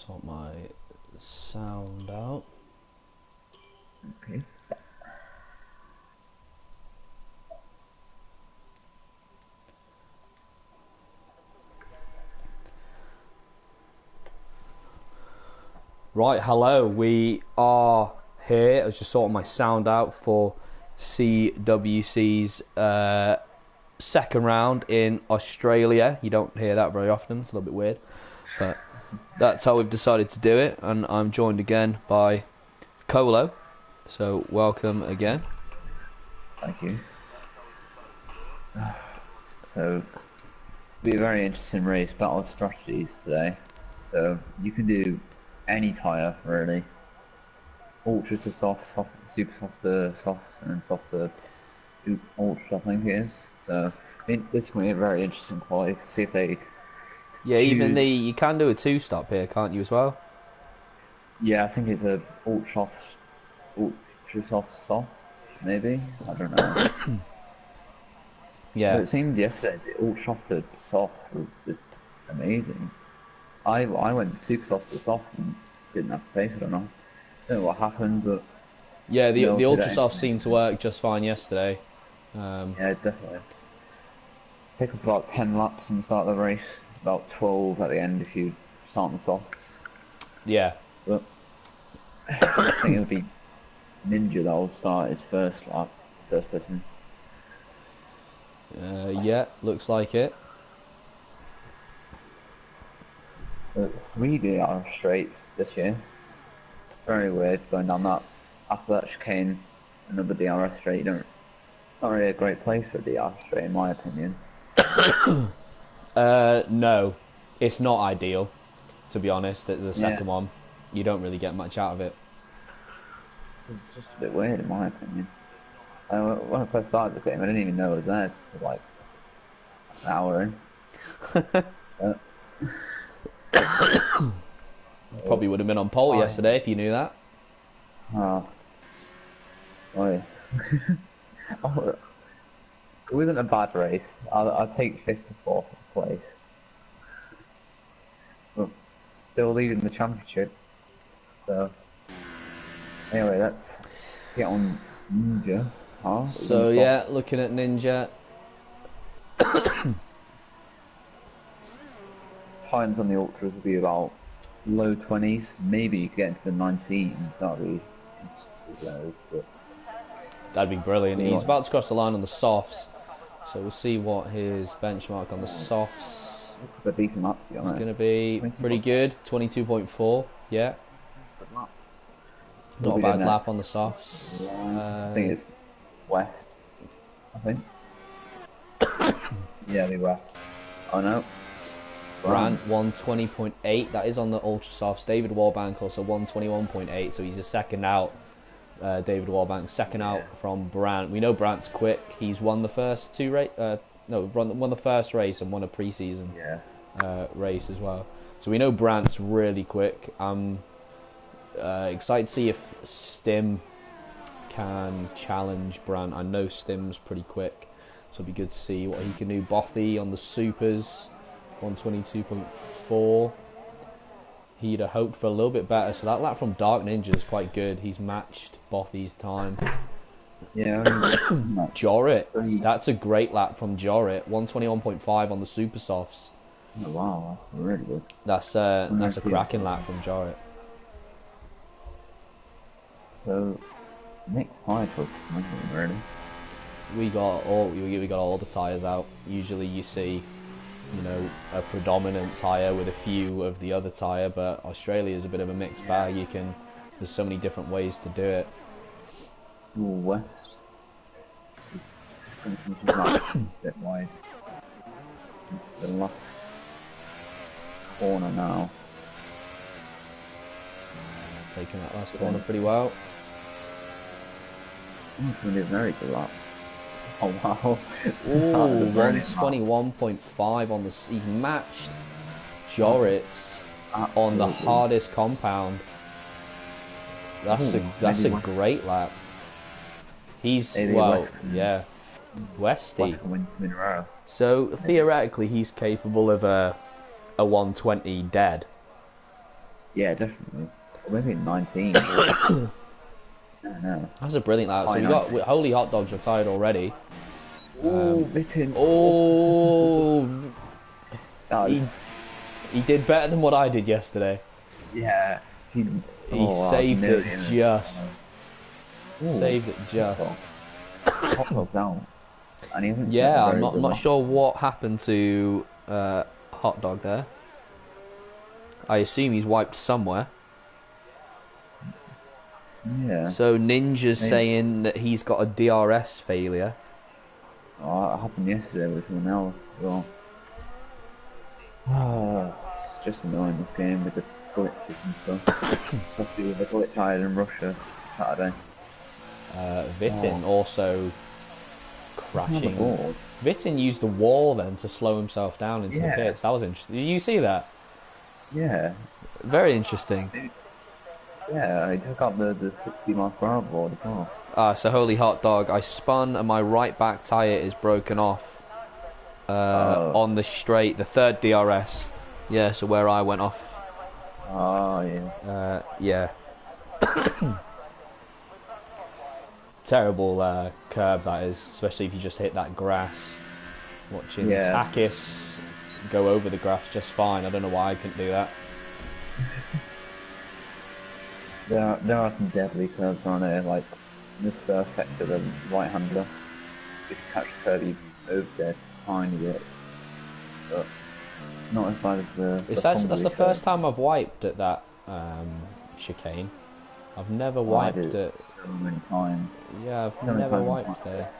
sort my sound out. Okay. Right, hello, we are here. I was just sorting my sound out for CWC's second round in Australia. You don't hear that very often, it's a little bit weird, but that's how we've decided to do it, and I'm joined again by Kollaa, so welcome again. Thank you. So, be a very interesting race, battle of strategies today. So, you can do any tyre, really. Ultra to soft, super soft to soft, and then soft to ultra, I think it is. So, this is going to be a very interesting quality. See if they Even choose... you can do a two-stop here, can't you, as well? Yeah, I think it's a ultra soft, maybe? I don't know. Yeah. But it seemed yesterday the ultra soft to soft was just amazing. I went super soft to soft and didn't have to face it or not. I don't know what happened, but Yeah, the ultra soft seemed to work just fine yesterday. Yeah, definitely. Pick up about 10 laps in the start of the race, about 12 at the end if you start on the softs. Yeah. But I think it'll be Ninja that will start his first lap, first person. Yeah, looks like it. 3 DR straights this year. Very weird going down that. After that chicane, another DRS straight. Not really a great place for a DR straight, in my opinion. No, it's not ideal, to be honest. The second one, you don't really get much out of it. It's just a bit weird, in my opinion. When I first started the game, I didn't even know it was there until like an hour in. Probably would have been on pole yesterday if you knew that. Oh, it wasn't a bad race. I'll take 5th to 4th as a place. But still leading the championship. So, anyway, let's get on Ninja. So, yeah, looking at Ninja. Times on the Ultras will be about low 20s. Maybe you could get into the 19s. That would be interesting to see those. But that'd be brilliant. He's about to cross the line on the softs. So we'll see what his benchmark on the softs. a decent lap, to be honest. It's going to be pretty good. 22.4. Yeah. Not a bad lap on the softs. I think it's west. I think. Yeah, the west. Oh no. Brandt 120.8. That is on the ultra softs. David Warbank also 121.8. So he's a second out. David Warbank second out from Brandt. We know Brandt's quick. He's won the first two race. Won the first race and won a preseason race as well. So we know Brandt's really quick. I'm excited to see if Stim can challenge Brandt. I know Stim's pretty quick, so it'll be good to see what he can do. Bothy on the supers, 122.4. He'd have hoped for a little bit better. So that lap from Dark Ninja is quite good. He's matched Bothy's time. Yeah. Jorrit. That's a great lap from Jorrit. 121.5 on the super softs. Oh, wow, that's really good. That's a cracking lap from Jorrit. So next tyre for really. We got all the tyres out. Usually you see, you know, a predominant tyre with a few of the other tyre, but Australia is a bit of a mixed bag. There's so many different ways to do it. West. It's a bit wide. It's the last corner now. Taking that last corner pretty well. It's going to be a very good lap. Oh wow. Ooh, 121.5 on the... He's matched Jorrit on the hardest compound. That's a great lap. He's, well, yeah, Westy. So theoretically he's capable of a 120 dead. Yeah, definitely. Or maybe 19. I don't know. That's a brilliant lap. So High we got 19. Holy Hot Dogs retired already. Ooh, bitten. Oh, That was, he did better than what I did yesterday. yeah. He, He oh, wow, saved nearly it in it. just. Ooh, Saved it just. hot dog down. And he hasn't set a Yeah, very I'm good not lap. sure what happened to Hot Dog there. I assume he's wiped somewhere. Yeah. So Ninja's Maybe. saying that he's got a DRS failure. Oh, it happened yesterday with someone else as well. Oh, it's just annoying this game with the glitches and stuff. Especially with the glitch I had in Russia Saturday. Vitin also Another crashing. board. Vitin used the wall then to slow himself down into the Yeah, pits. That was interesting. Did you see that? yeah. Very interesting. Yeah, he took out the 60 mile per hour board as well. So Holy Hot Dog, I spun and my right back tyre is broken off on the straight, the third DRS. Yeah, so where I went off. Oh, yeah. Yeah. Terrible curb that is, especially if you just hit that grass. Watching Yeah. Takis go over the grass just fine. I don't know why I couldn't do that. There are some deadly curves on there, like in this first sector, the right hander. If you catch the curve, you overset a tiny bit. But not as bad as the That's the Hungary first curve. time I've wiped at that chicane. I've never Oh, I did wiped it it. so many times. Yeah, I've So many never times in wiped there.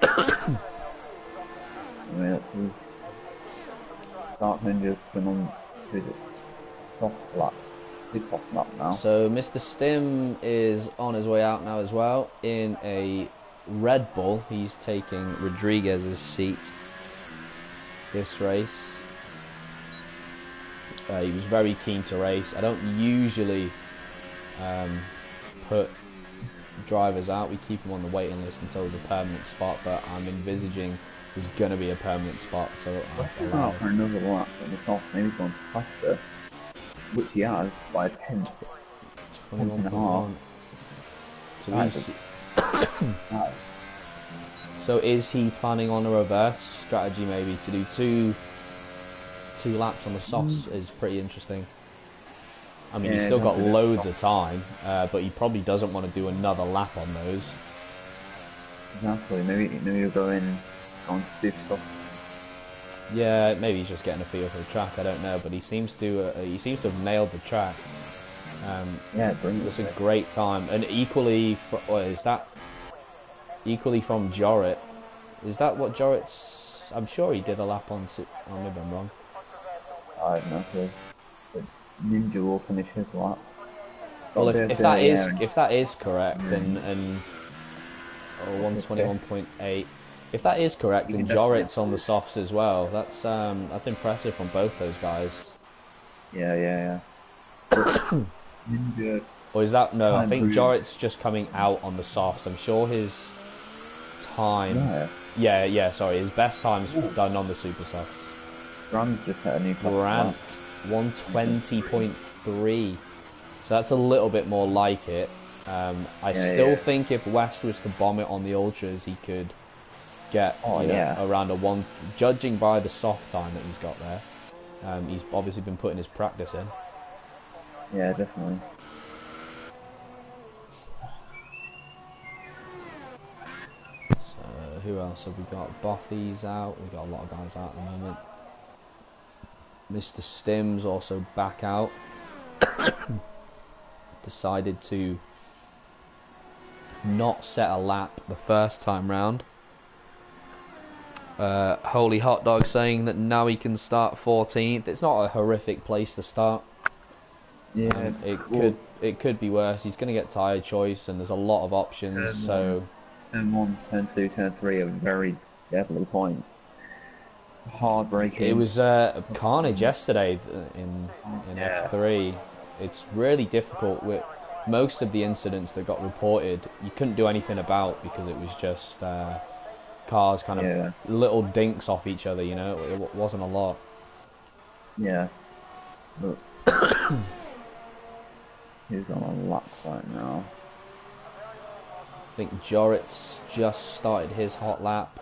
practice. Anyway, let's see. Dark Ninja coming on to the soft lap. Super soft lap now. So Mr. Stim is on his way out now as well in a Red Bull. He's taking Rodriguez's seat this race. He was very keen to race. I don't usually put drivers out. We keep them on the waiting list until there's a permanent spot, but I'm envisaging there's going to be a permanent spot, so Let's I'll go allow out for another lap on the soft, maybe going faster, which he has by a tenth. 21.1. So, Nice. so is he planning on a reverse strategy maybe to do two laps on the softs? Is pretty interesting. I mean, he's still got loads of time, but he probably doesn't want to do another lap on those. Exactly. Maybe you'll go in on super soft. Yeah, maybe he's just getting a feel for the track. I don't know, but he seems to have nailed the track. Yeah, brilliant. It's a great time, and equally, equally from Jorrit. Is that what Jorrit's? I'm sure he did a lap on. Oh, maybe I'm wrong. I have no clue. But Ninja will finish his lap. Well, if that is correct, then 121.8. If that is correct, then Jorrit's on the softs as well. That's impressive from both those guys. Yeah. Ninja. Or is that no? I think Jorrit's just coming out on the softs. I'm sure his time. Yeah. Sorry, his best time's done on the super softs. Brandt's just set a new Brandt 120.3. So that's a little bit more like it. I still think if West was to bomb it on the ultras, he could get around a one. Judging by the soft time that he's got there, he's obviously been putting his practice in. Yeah, definitely. So who else have we got? Bothy's out. We've got a lot of guys out at the moment. Mr. Stim's also back out. Decided to not set a lap the first time round. Holy Hot Dog saying that now he can start 14th. It's not a horrific place to start. Yeah, it could be worse. He's going to get tyre choice, and there's a lot of options. Turn 1, turn 2, turn 3 are very deadly points. Hard braking. It was carnage yesterday in F3. It's really difficult with most of the incidents that got reported. You couldn't do anything about because it was just cars kind of little dinks off each other. You know, it wasn't a lot. Yeah, but He's on a lap right now. I think Jorit's just started his hot lap.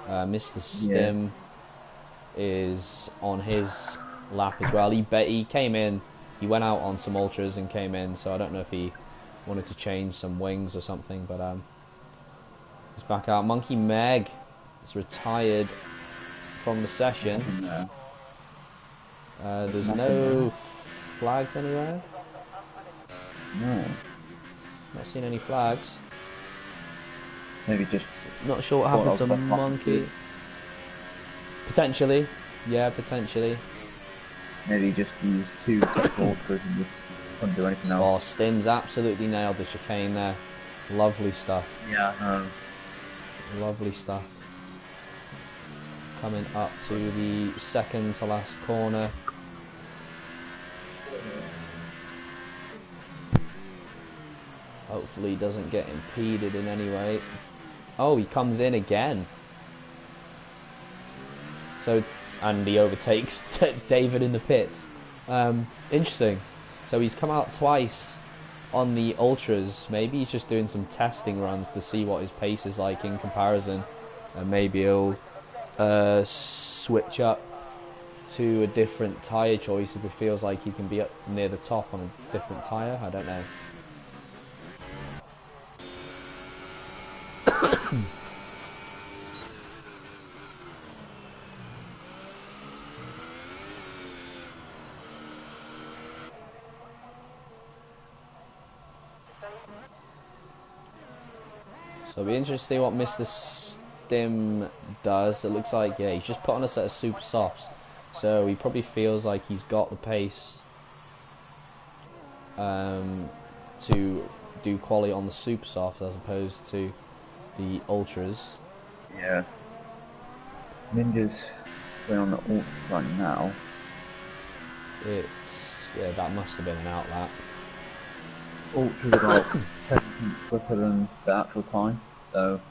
Mr. Stim is on his lap as well. He came in, he went out on some ultras and came in, so I don't know if he wanted to change some wings or something, but he's back out. Monkey Meg is retired from the session. There's no flags anywhere. No. Not seen any flags. Maybe just... Not sure what happened to Monkey. Potentially. Yeah, potentially. Maybe just use 2 sets of ultras and just couldn't do anything else. Oh, Stim's absolutely nailed the chicane there. Lovely stuff. Yeah, Lovely stuff. Coming up to the second to last corner. Hopefully he doesn't get impeded in any way. Oh, he comes in again. So, and he overtakes David in the pits. Interesting. So he's come out twice on the ultras. Maybe he's just doing some testing runs to see what his pace is like in comparison. And maybe he'll switch up to a different tyre choice if it feels like he can be up near the top on a different tyre. I don't know. So it'll be interesting to see what Mr. Stim does. It looks like, yeah, he's just put on a set of super softs. So he probably feels like he's got the pace to do quality on the super soft as opposed to the ultras. Yeah. Ninja's going on the ultras right now. Yeah, that must have been an outlap. Ultra's about 7 quicker than the actual time, so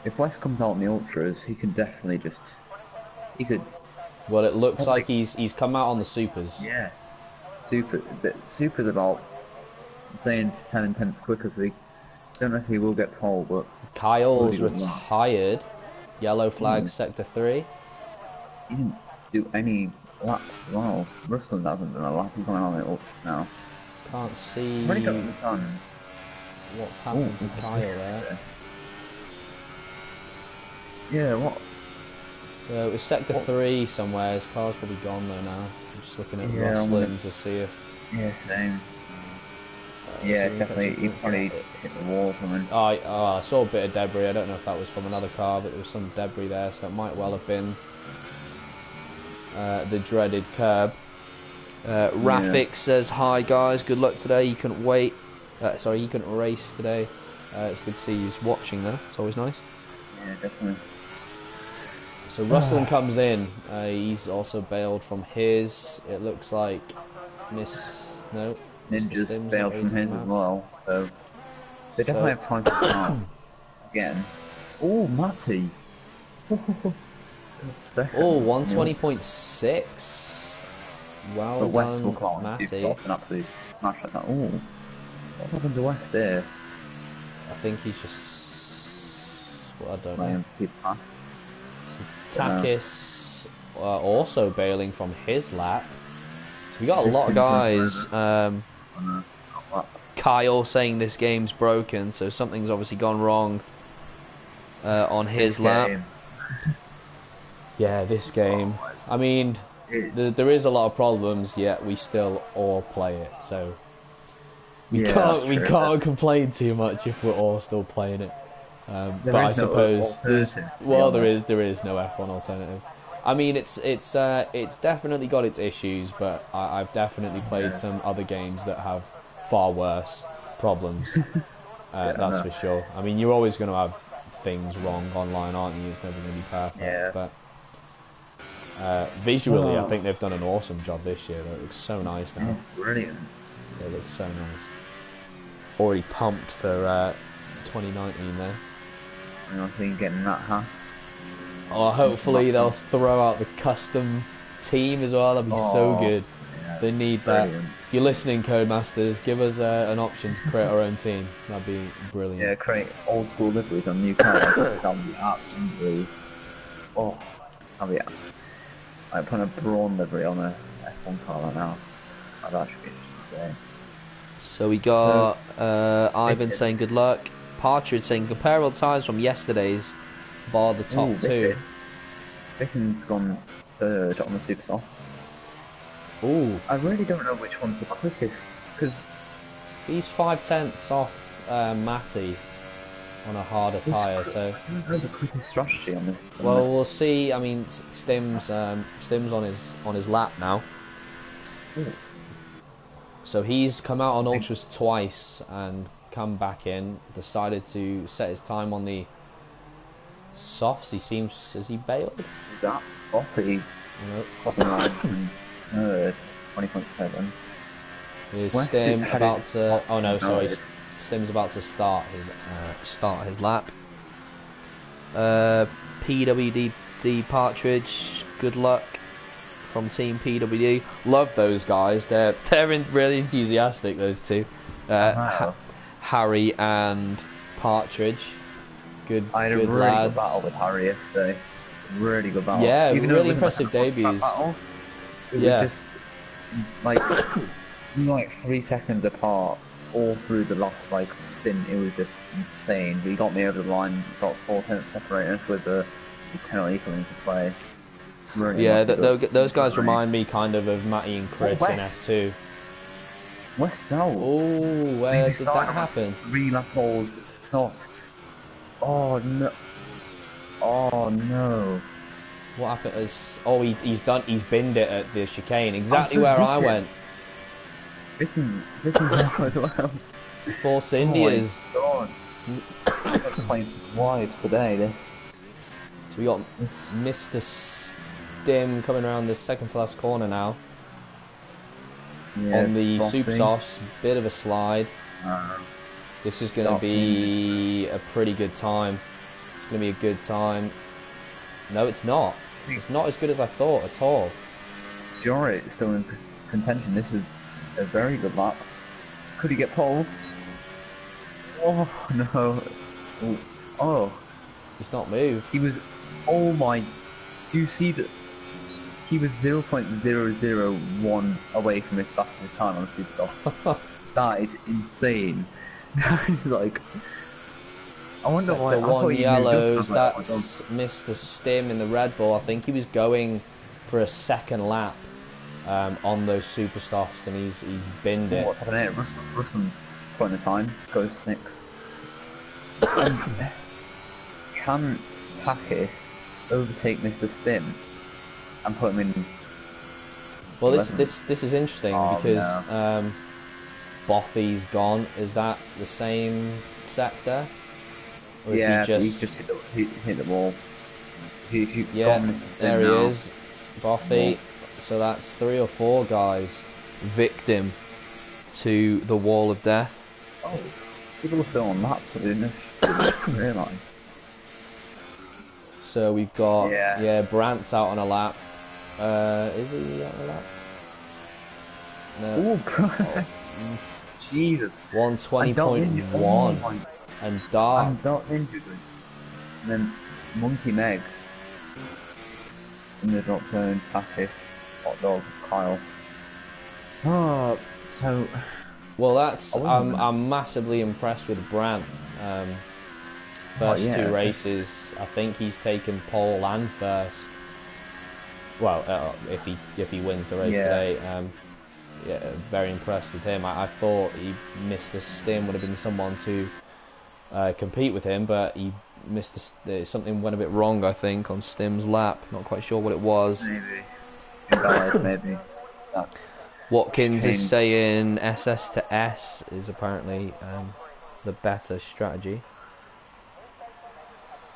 if West comes out on the ultras, he can definitely he could. Well, it looks like he's come out on the supers. Yeah, supers about saying 7 tenths quicker, so don't know if he will get pole, but Kyle's retired. Yellow flag, sector 3. He didn't do any laps as well. Ruslan hasn't done a lap. He's going on the ultras now. Can't see when he got the sun. What's happened to Kyle there. Yeah, what? So it was sector 3 somewhere. His car's probably gone though now. I'm just looking at Ruslan to see if... Yeah, same. Yeah, definitely. He probably hit the wall or something. I saw a bit of debris. I don't know if that was from another car, but there was some debris there, so it might well have been the dreaded curb. Rafik says, hi guys, good luck today. You couldn't wait. Sorry, you couldn't race today. It's good to see you watching there. It's always nice. Yeah, definitely. So Ruslan comes in. He's also bailed from his. It looks like Ninja's bailed from his as well. So they definitely have time to start again. Oh, Matty. Oh, 120.6. Well but West done, will come on Matty. and absolutely smash like that. Oh, what's happened to West there? I think he's just... Well, I don't know. So Takis also bailing from his lap. So we got a lot of guys. Kyle saying this game's broken, so something's obviously gone wrong on his lap. Yeah, this game. I mean, there is a lot of problems, yet we still all play it. So we can't complain too much if we're all still playing it. But I suppose there is no F1 alternative. I mean, it's definitely got its issues, but I've definitely played some other games that have far worse problems. That's for sure. I mean, you're always going to have things wrong online, aren't you? It's never going to be perfect. Yeah. But visually, I think they've done an awesome job this year. It looks so nice now. Brilliant. It looks so nice. Already pumped for 2019 there. I think getting that hat. Oh, hopefully they'll throw out the custom team as well. That'd be so good. Yeah, They need brilliant. that. If you're listening, Codemasters, give us an option to create our own team. That'd be brilliant. Yeah, create old school liveries on new cars. That'd be absolutely. Oh, that'd be. Like putting a Brawn livery on a F1 car right now. That'd actually be insane. So we got Ivan saying good luck. Partridge saying comparable times from yesterday's, bar the top two. Bitten's gone third on the Super Softs. Ooh. I really don't know which one's the quickest, because he's 5/10 off Matty on a harder tyre, so I don't know the quickest strategy on this. Well, we'll see. I mean, Stim's on his lap now. Ooh. So he's come out on ultras twice and come back in. Decided to set his time on the softs. He seems, has he bailed? Is that Boppy? Nope. Crossing line from 20.7. Is Stim about to? Oh no, sorry. Stim's about to start his lap. PWD Partridge, good luck from Team PWD. Love those guys. They're really enthusiastic. Those two, Harry and Partridge. Good. I had a really lads. good battle with Harry yesterday. Really good battle. Yeah, even really impressive debuts. It was just like 3 seconds apart all through the last stint. It was just insane. He got me over the line, got 4 tenths separated with the penalty coming into play. Really those guys remind me kind of Matty and Chris in F2. West out. Oh, where did that happen? 3 lap old soft. Oh no. Oh no. What happened? He's binned it at the chicane. Exactly where I went. This is how as well. Force Indias. Oh my god. I'm playing wives today, this. So we got Mr. Stim coming around the second to last corner now. Yeah, on the Super Softs, bit of a slide. This is going to be a pretty good time. It's going to be a good time. No, it's not. It's not as good as I thought at all. Jory is still in contention. This is a very good lap. Could he get pole? Oh no. Oh. He's not moved. He was. Oh my. Do you see that? He was 0.001 away from his fastest time on the Super Soft. That is insane. That is like. I wonder why. The one yellows. That's Mr. Stim in the Red Bull. I think he was going for a second lap on those Super Softs, and he's binned it. What's happening here? Russell's putting the time. Goes 6. Can Takis overtake Mr. Stim and put him in? Well, this is interesting because Bothy's gone. Is that the same sector? Or is he he's just hit the wall. He yeah, Mr. Stim there now. he is, Bothy. So that's 3 or 4 guys victim to the wall of death. Oh, people are still on laps. I didn't realise. So we've got Brant's out on a lap. Is he out on a lap? No. Oh, Jesus. 120.1 and Dark. I'm not injured. And then Monkey Meg in the drop zone. Takis, Hot Dog, Kyle. Oh, so. Well, that's I'm massively impressed with Brant. First 2 races, I think he's taken pole and first. Well, if he wins the race today, very impressed with him. I thought Mr. Stim would have been someone to compete with him, but he missed something went a bit wrong. I think on Stim's lap. Not quite sure what it was. Maybe. Watkins is saying SS to S is apparently the better strategy.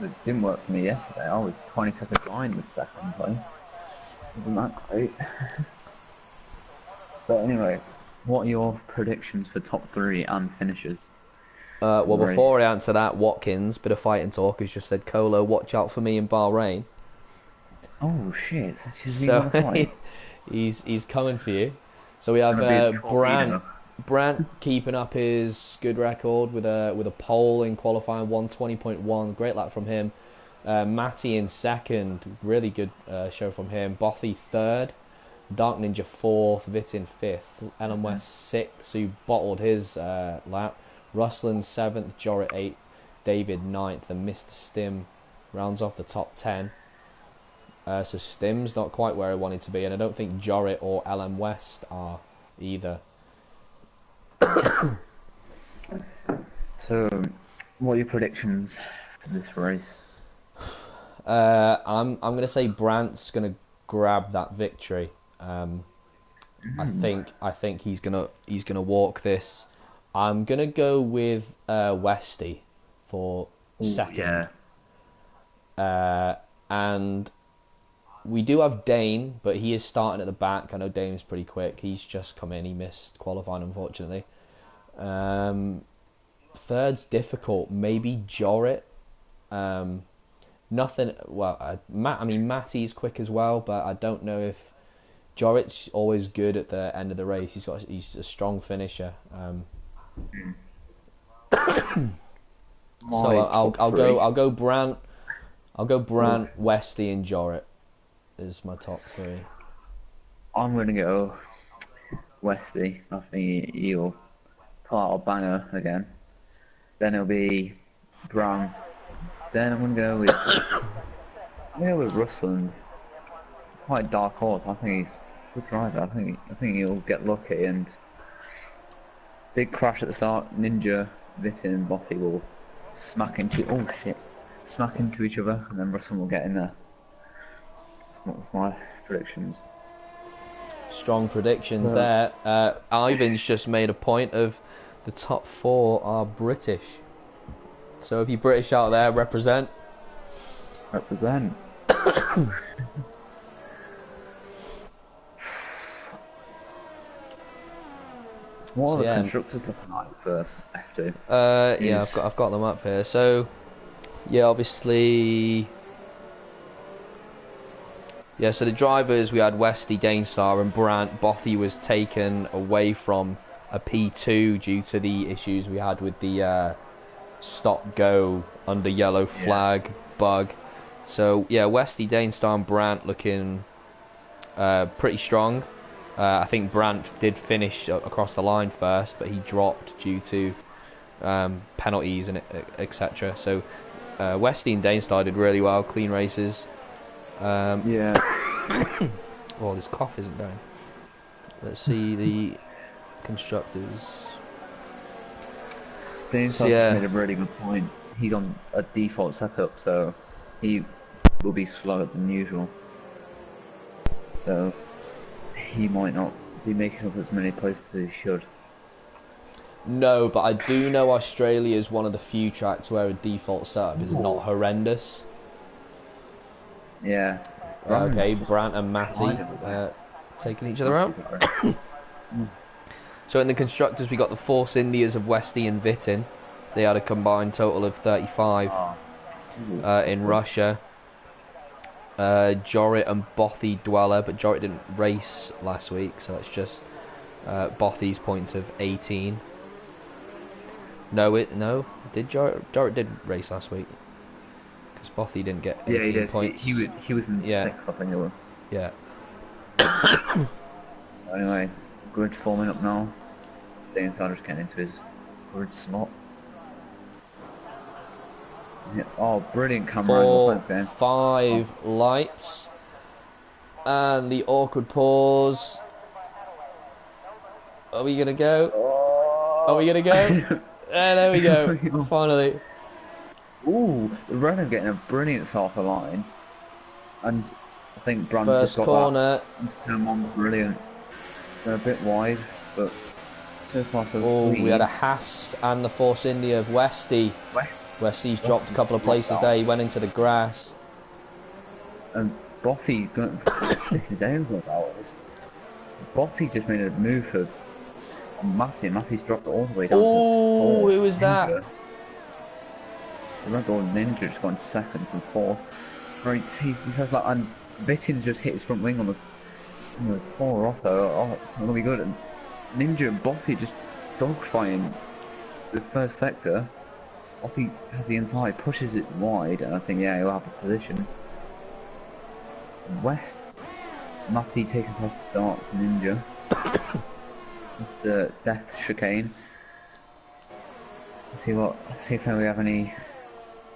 It didn't work for me yesterday. I was 20 seconds behind with second place. Isn't that great? But anyway, what are your predictions for top 3 and finishers? Well, before I answer that, Watkins, bit of fighting talk, has just said, Kollaa, watch out for me in Bahrain. Oh shit! He's So on the fight. he's coming for you. So we have Gonna be a Brandt. torpedo. Brandt keeping up his good record with a pole in qualifying 120.1. Great lap from him. Matty in second, really good show from him. Bothy third, Dark Ninja fourth, Vitin fifth, Ellen West sixth, who bottled his lap. Ruslan seventh, Jorrit eighth, David ninth, and Mr. Stim rounds off the top 10. So Stim's not quite where I wanted to be, and I don't think Jorrit or LM West are either. So, what are your predictions for this race? I'm gonna say Brandt's gonna grab that victory. I think he's gonna walk this. I'm gonna go with Westy for second. Yeah. And we do have Dane, but he is starting at the back. I know Dane's pretty quick. He's just come in. He missed qualifying, unfortunately. Third's difficult. Maybe Jorrit. Nothing. Well, Matty's quick as well, but I don't know if Jorrit's always good at the end of the race. He's a strong finisher. So I'll go Brandt. I'll go Brandt, Westy, and Jorrit is my top three. I'm going to go Westy. I think he'll pull out a banger again. Then it'll be Brown. Then I'm going to go with Ruslan. Quite dark horse. I think he's a good driver. I think he'll get lucky and big crash at the start. Ninja, Vitin, and Bothy will smack into each other, and then Ruslan will get in there. That's my predictions. Strong predictions there. Ivan's just made a point of the top 4 are British. So if you're British out there, represent. Represent. What are the constructors looking like for F2? Yeah, I've got them up here. So yeah, obviously. Yeah, so the drivers, we had Westy, Dainstar and Brandt. Bothy was taken away from a P2 due to the issues we had with the stop-go under yellow flag bug. So, yeah, Westy, Dainstar and Brandt looking pretty strong. I think Brandt did finish across the line first, but he dropped due to penalties and etc. So, Westy and Dainstar did really well, clean races. Oh, this cough isn't going. Let's see the constructors. Dainstar made a really good point. He's on a default setup, so he will be slower than usual. So he might not be making up as many places as he should. No, but I do know Australia is one of the few tracks where a default setup is not horrendous. Yeah. Okay, Brandt and Matty taking each other out. So in the constructors, we got the Force Indias of Westy and Vitin. They had a combined total of 35 in Russia. Jorrit and Bothy Dweller, but Jorrit didn't race last week, so it's just Bothy's points of 18. Did Jorrit did race last week? Because Bothy didn't get 18 points. He was in 6th, I think it was. Yeah. Anyway, grid forming up now. Dainstar just getting into his grid slot. Yeah. Oh, brilliant camera. 4, 5 lights. And the awkward pause. Are we going to go? Are we going to go? There we go. Finally. Ooh, the runner getting a brilliant start of line. And I think Brandt's first got corner. That turn on brilliant. They're a bit wide, but so far so clean. We had a Haas and the Force India of Westy. Westy's dropped a couple of places there. He went into the grass. And Bothy sticking his own for hours. Bothy just made a move for Matty. Matty's dropped it all the way down to 4th. Who was that? The Red Bull Ninja just got in 2nd from 4th. Right, he has like, and Vittin's just hit his front wing on the tall Otto. Oh, it's not gonna be good. And Ninja and Boffy just dogfighting the first sector. Boffy has the inside, pushes it wide, and I think yeah, he'll have a position. West, Matty taking past Dark Ninja. Mr. Death Chicane. See if we have any.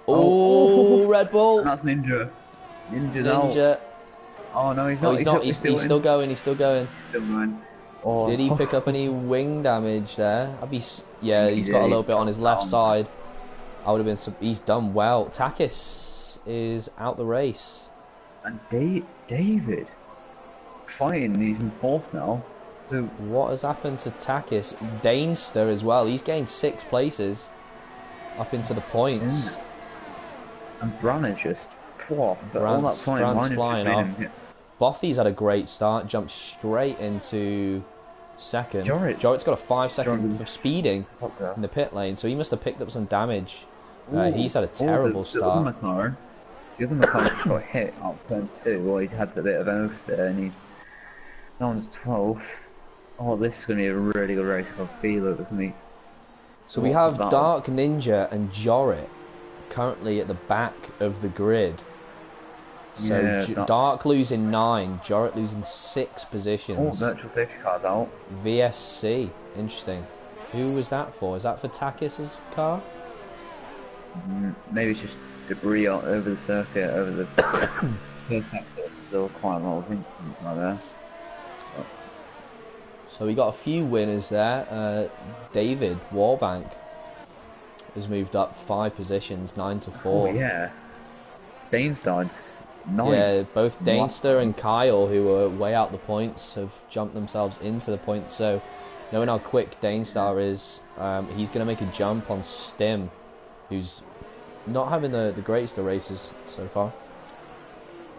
Oh, Red Bull. And that's Ninja. Ninja's Ninja. out. Oh no, he's not. Oh, he's not. He's still going. He's still going. Still going. Oh. Did he pick up any wing damage there? Yeah, he's got a little bit on his left side. I would have been. He's done well. Takis is out the race. And David fighting. He's in fourth now. So what has happened to Takis? Dainster as well. He's gained 6 places up into the points. Yeah. And Bran is just Brand's flying off. Bothy's had a great start. Jumped straight into second. Jorrit's got a 5-second for speeding in the pit lane, so he must have picked up some damage. He's had a terrible start. The other McLaren got hit out turn 2. Well, he had a bit of an oversteer, and he's down to 12th. Oh, this is going to be a really good race. I can feel it with me. So we have Dark Ninja and Jorrit currently at the back of the grid. So yeah, Dark losing 9, Jorrit losing 6 positions. Oh, virtual safety car's out. VSC, interesting. Who was that for? Is that for Takis's car? Maybe it's just debris over the circuit, over the first sector. There were quite a lot of incidents like that. So we got a few winners there. David Warbank has moved up 5 positions, 9 to 4. Oh yeah. Dainstar's 9. Yeah, both Dainster and Kyle, who were way out the points, have jumped themselves into the points. So knowing how quick Dainstar is, he's going to make a jump on Stim, who's not having the greatest of races so far.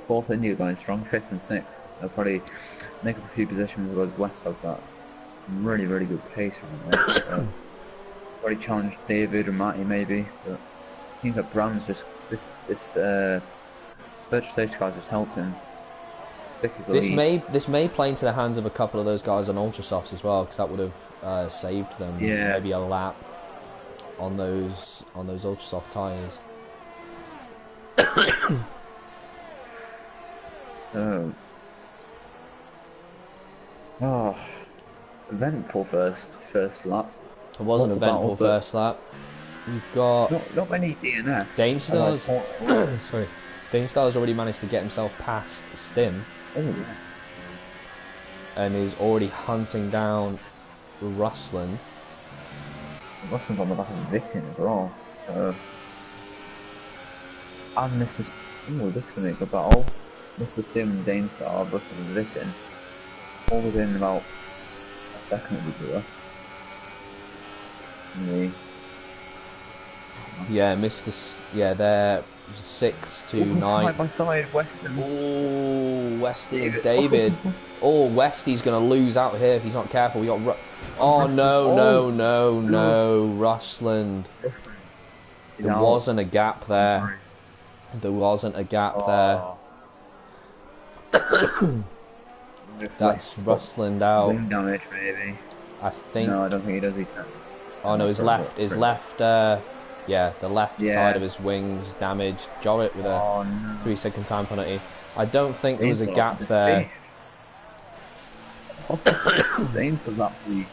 Fourth India going strong, 5th and 6th. They'll probably make up a few positions because West has that really, really good pace right there. So, probably challenge David or Matty maybe, but it seems like Brown's just this virtual safety car just helped him. This may play into the hands of a couple of those guys on Ultrasofts as well, because that would have saved them maybe a lap on those Ultrasoft tyres. Eventful first lap. It was an eventful first lap. We've got not many DNS. Dainstar's sorry. Dainstar's already managed to get himself past Stim. Oh yeah. And is already hunting down Rusland. Rusland's on the back of Victin as well. So and Mr. This is gonna be a good battle. Mr. Stim and Dainstar versus Victin. All within about a second of each other. Yeah, they're 6 to 9. Side by side, Weston. Oh, Westy and David. Oh, Westy's gonna lose out here if he's not careful. We got. Oh no, Rusland. There wasn't a gap there. There wasn't a gap there. That's Rusland out. Wing damage, maybe. I think. No, I don't think he does either. Oh no, his left. Yeah, the left side of his wings damaged. Jorrit with a 3-second time penalty. I don't think there was a gap there. Dainstar's actually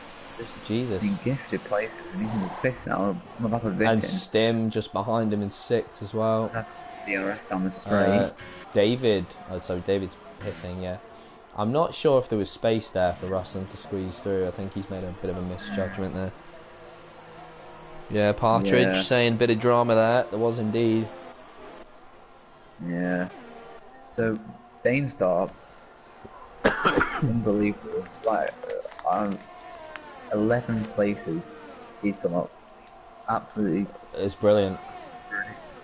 Jesus. been gifted places, and he's in the 5th now. And Stim just behind him in 6th as well. DRS down the straight. David's hitting, yeah. I'm not sure if there was space there for Rusland to squeeze through. I think he's made a bit of a misjudgment there. Yeah, Partridge saying bit of drama there. There was indeed. Yeah. So, Dainstar, unbelievable. Like, 11 places he's come up. Absolutely. It's brilliant.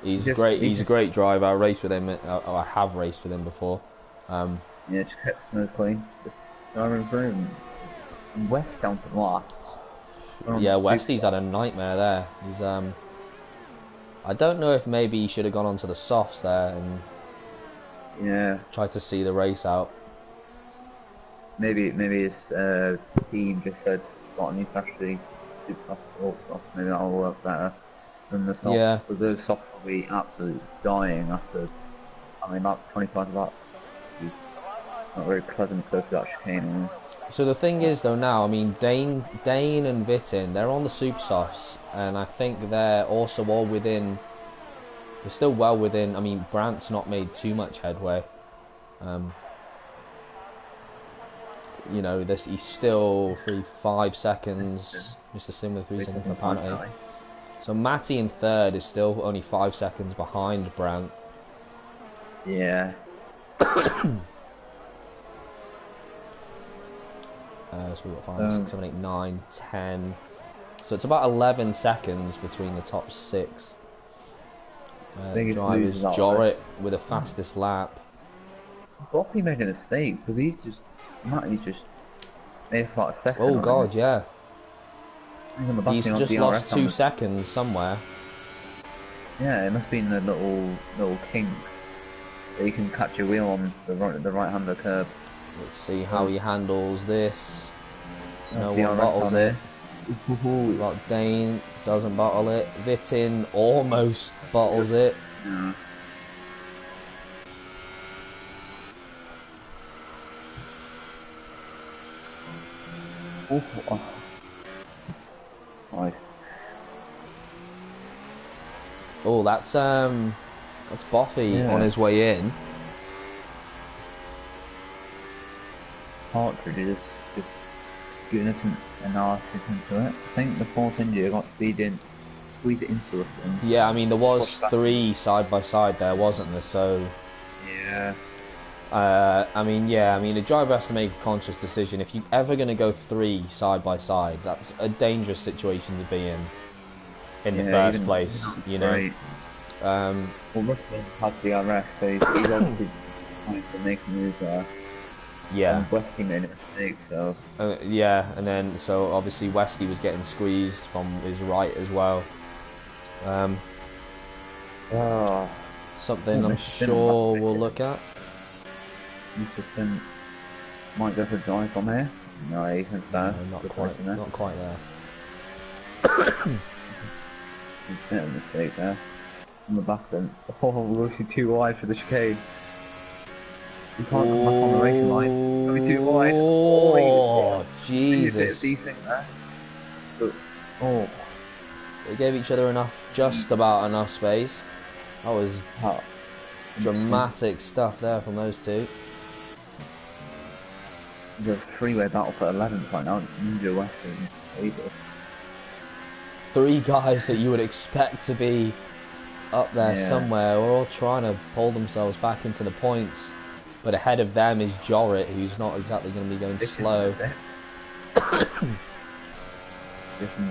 He's great. He's a great driver. I raced with him. I have raced with him before. Yeah, just kept the nose clean. Just driving through him. And West down to last. Yeah, Westy's had a nightmare there. He's I don't know if maybe he should have gone onto the softs there and Yeah. Try to see the race out. Maybe his team just said got a new strategy, super soft, ultra soft. Maybe that'll work better than the softs. Yeah. But those softs will be absolutely dying after. I mean, about 25 laps. Not very pleasant to go through that chicane. So the thing is, though, now, I mean, Dane and Witten, they're on the super softs, and I think they're also all within. They're still well within. I mean, Brandt's not made too much headway. You know, he's still 5 seconds. Mr. Sim with 3 seconds apparently. So Matty in third is still only 5 seconds behind Brandt. Yeah. So we've got 5, 6, 7, 8, 9, 10. So it's about 11 seconds between the top 6. Drivers, Jorrit with the fastest lap. Bossy made a mistake because Matty's just made about a second. Oh god, yeah. He's just lost 2 seconds somewhere. Yeah, it must be in the little kink that you can catch your wheel on the right-hander curb. Let's see how he handles this. No one bottles it. We've got Dane, doesn't bottle it. Witten almost bottles it. Yeah. Oh. Nice. Oh, that's Boffy on his way in. Partridge is just giving us an analysis into it. I think the Force India got squeeze it into us. Yeah, I mean there was 3 side by side there, wasn't there? So yeah. I mean, the driver has to make a conscious decision. If you're ever going to go 3 side by side, that's a dangerous situation to be in the first place. You know. Right. Well, Russell had the RS, so he's obviously trying to make a move there. Yeah. And Westy made a mistake, so. Yeah, and then so obviously Westy was getting squeezed from his right as well. Something I'm sure we'll look at. Mr. might go for a drive from here. No, he can no, not quite there. He's made a mistake there. On the back then. Oh, we're actually too wide for the chicane. You can't come back on the racing line. It'll be too wide. Oh, Jesus. Decent there. But, oh. They gave each other just about enough space. That was dramatic stuff there from those two. There's a 3-way battle for 11th right now. Ninja West and Able. 3 guys that you would expect to be up there somewhere. We're all trying to pull themselves back into the points. But ahead of them is Jorrit, who's not exactly going to be going slow.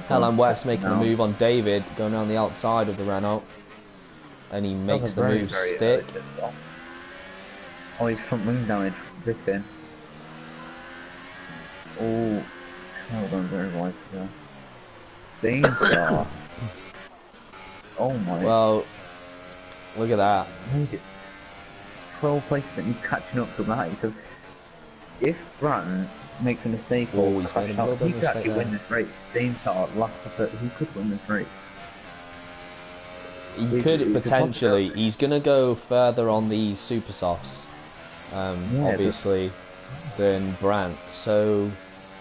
Helen West making a move on David, going around the outside of the Renault. And he makes the move stick. Oh, he's front wing damage. Bit in. Oh, that was very wide there. Danger. Oh my. Well, look at that. I think it's 12 places that he's catching up to that. So if Brandt makes a mistake or crashes out, he could actually win this race. Danger last effort, he could win this race. He could potentially. He's going to go further on these super softs, obviously, than Brandt. So,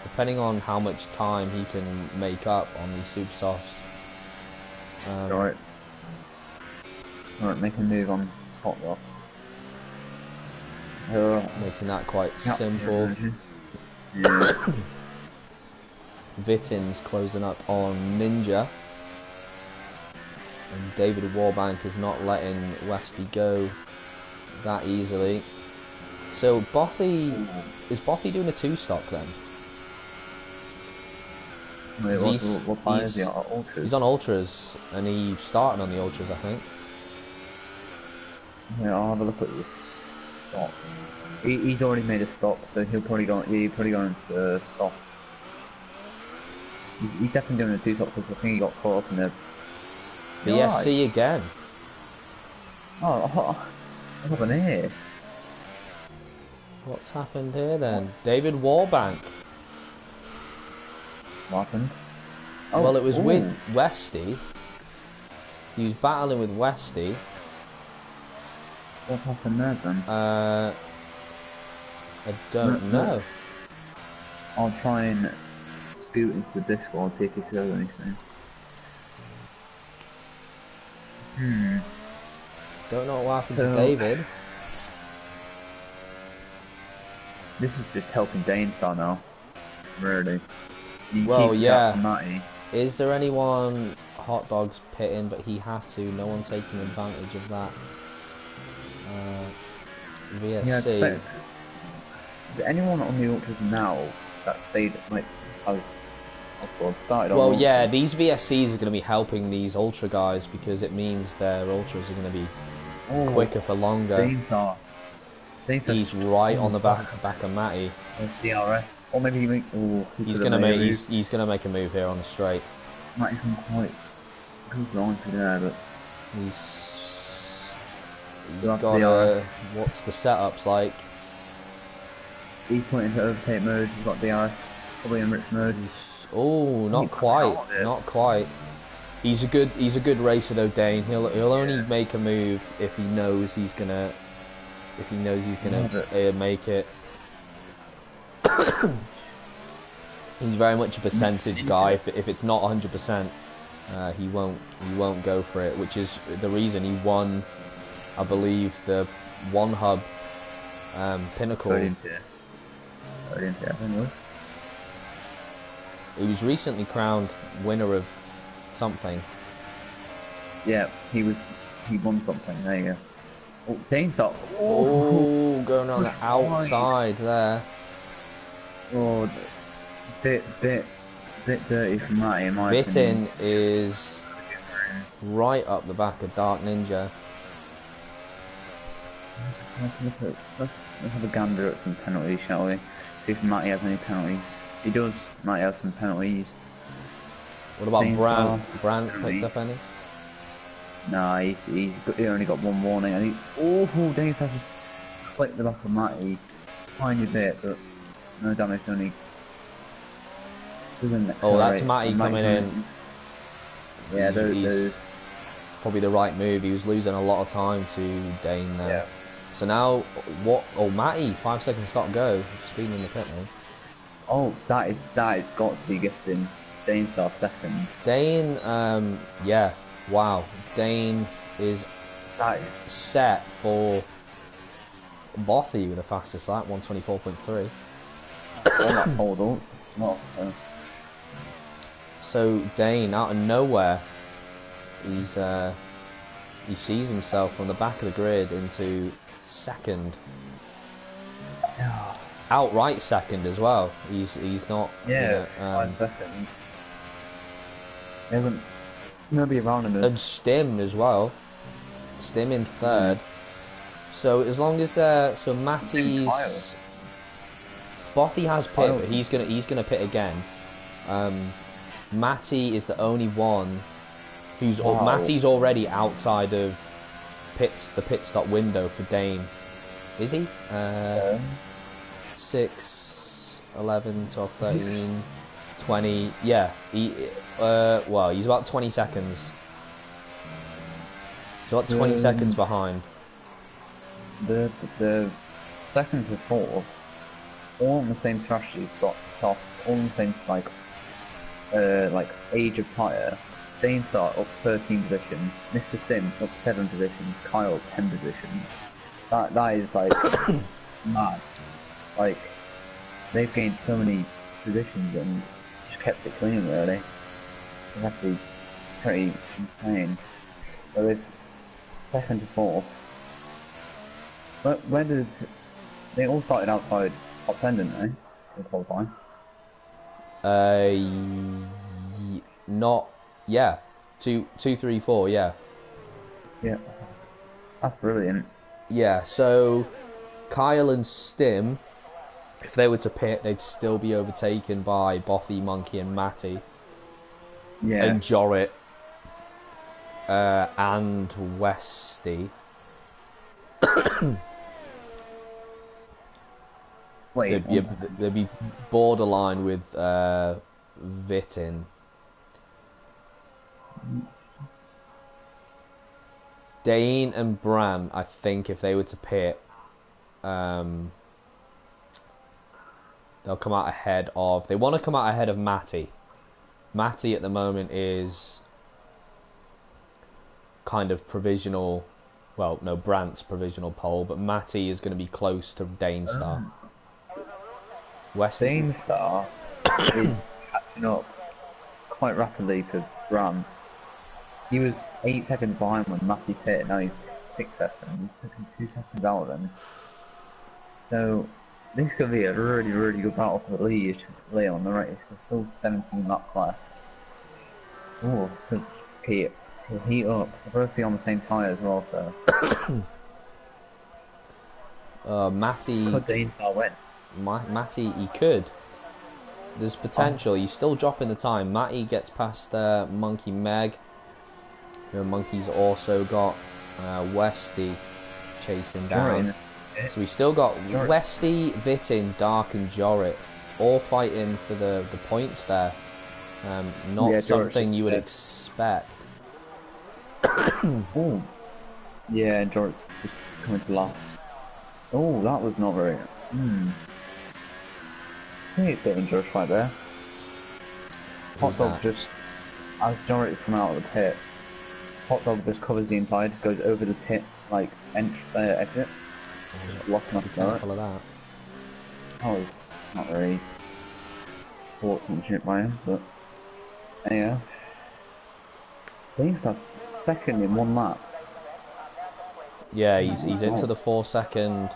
depending on how much time he can make up on these super softs. Alright, make a move on Hot Rock. Making that quite simple. Yeah. Witten's closing up on Ninja. And David Warbank is not letting Westy go that easily. So is Boffy doing a 2-stop then? Wait, what tire is he on? Ultras? He's on Ultras, and he's starting on the Ultras, I think. Yeah, I'll have a look at this stop. He's already made a stop, so he'll probably go into stop. He's definitely doing a 2-stop because I think he got caught up in the BSC again. Oh, what's happened here? What's happened here then? David Warbank. What happened? Oh, Well, it was ooh. with Westy. He was battling with Westy. What happened there then? I don't know. I'll try and scoot into the Discord, see if he says anything. Don't know what happened to David. This is just helping Danestar now. Really. Well, yeah. Is there anyone hot dogs pitting? But he had to. No one taking advantage of that. VSC. Yeah, is there anyone on the Ultras now that stayed like started? Well, yeah, these VSCs are going to be helping these Ultra guys because it means their Ultras are going to be quicker for longer. He's right on the back of Matty. DRS, or maybe he make. He's gonna make a move here on the straight. Matty's been quite good line for there, but he's got what's the setups like? He's put into overtake mode. He's got DRS, probably in rich mode. Oh, not quite. He's a good racer though, Dane. He'll only make a move if he knows he's gonna make it. He's very much a percentage guy. If it's not 100%, he won't go for it. Which is the reason he won, I believe, the One Hub Pinnacle. He was recently crowned winner of something. Yeah, he won something. There you go. Oh, Danestar. Oh, going on the outside there. Oh, bit dirty from Matty in my opinion. Bittin is right up the back of Dark Ninja. Let's have a gander at some penalties, shall we? See if Matty has any penalties. He does. Matty has some penalties. What about Brandt? Brandt picked up any? Nah, he only got one warning. And Danestar just clipped the back of Matty. Tiny bit, but no damage, only. Oh, that's Matty coming in. Yeah, those. Probably the right move. He was losing a lot of time to Dane there. Yeah. So now, what? Oh, Matty, 5 seconds stop go. Speeding in the pit now. Oh, that is got to be gifting Danestar second. Dane, yeah, wow. Dane is set for Bothy with the fastest lap, 124.3. Hold on. So Dane, out of nowhere, he sees himself from the back of the grid into second. Outright second as well. He's not. Yeah, 5 seconds. He hasn't. Nobody around him. And Stim as well. Stim in third. So as long as so Matty's. Bothy has pit, but he's gonna pit again. Matty is the only one who's Matty's already outside of the pit stop window for Dane. Is he? 6, 11, 12, 13, 20. Yeah, well, he's about 20 seconds. He's about 20 seconds behind. The second to fourth, all on the same strategy, softs, all on the same like age of tyre. Danestar up 13 positions, Mr. Sim up 7 positions, Kyle 10 positions. That is like mad. Like they've gained so many positions and just kept it clean really. It's actually pretty insane. So they've second to fourth. But where did they all started outside top 10, didn't they? In qualifying. Not. Yeah. 2, 3, 4. Yeah. Yeah. That's brilliant. Yeah. So Kyle and Stim, if they were to pit, they'd still be overtaken by Bothy, Monkey, and Matty. Yeah. And Jorrit. And Wait, they'd be borderline with Vittin. Dane and Bran, I think, if they were to pit, they'll come out ahead of. They want to come out ahead of Matty. Matty at the moment is kind of provisional. Well, no, Brant's provisional pole, but Matty is going to be close to Danestar. Danestar is catching up quite rapidly to Brant. He was 8 seconds behind when Matty pit, now he's 6 seconds. He's taken 2 seconds out of him. So this could be a really, really good battle for the lead. Leon on the race. There's still 17 laps left. Oh, it's good. He'll heat up. They'll both be on the same tyre as well, so. Matty. Could Danestar win? Matty, he could. There's potential. He's still dropping the time. Matty gets past Monkey Meg. Monkey's also got Westy chasing down. So we still got Westy, Vittin, Dark and Jorrit all fighting for the points there. Not something you would expect. Oh. Yeah, Jorrit's just coming to last. Oh, that was not very... I think it's dangerous right there. Hot Dog just... As Jorrit coming out of the pit, Hot Dog just covers the inside, goes over the pit, like, exit. Just blocking off the Careful of that. That was not very sportsmanship by him, but yeah. Danestar second in 1 lap. Yeah, he's into the 4 second.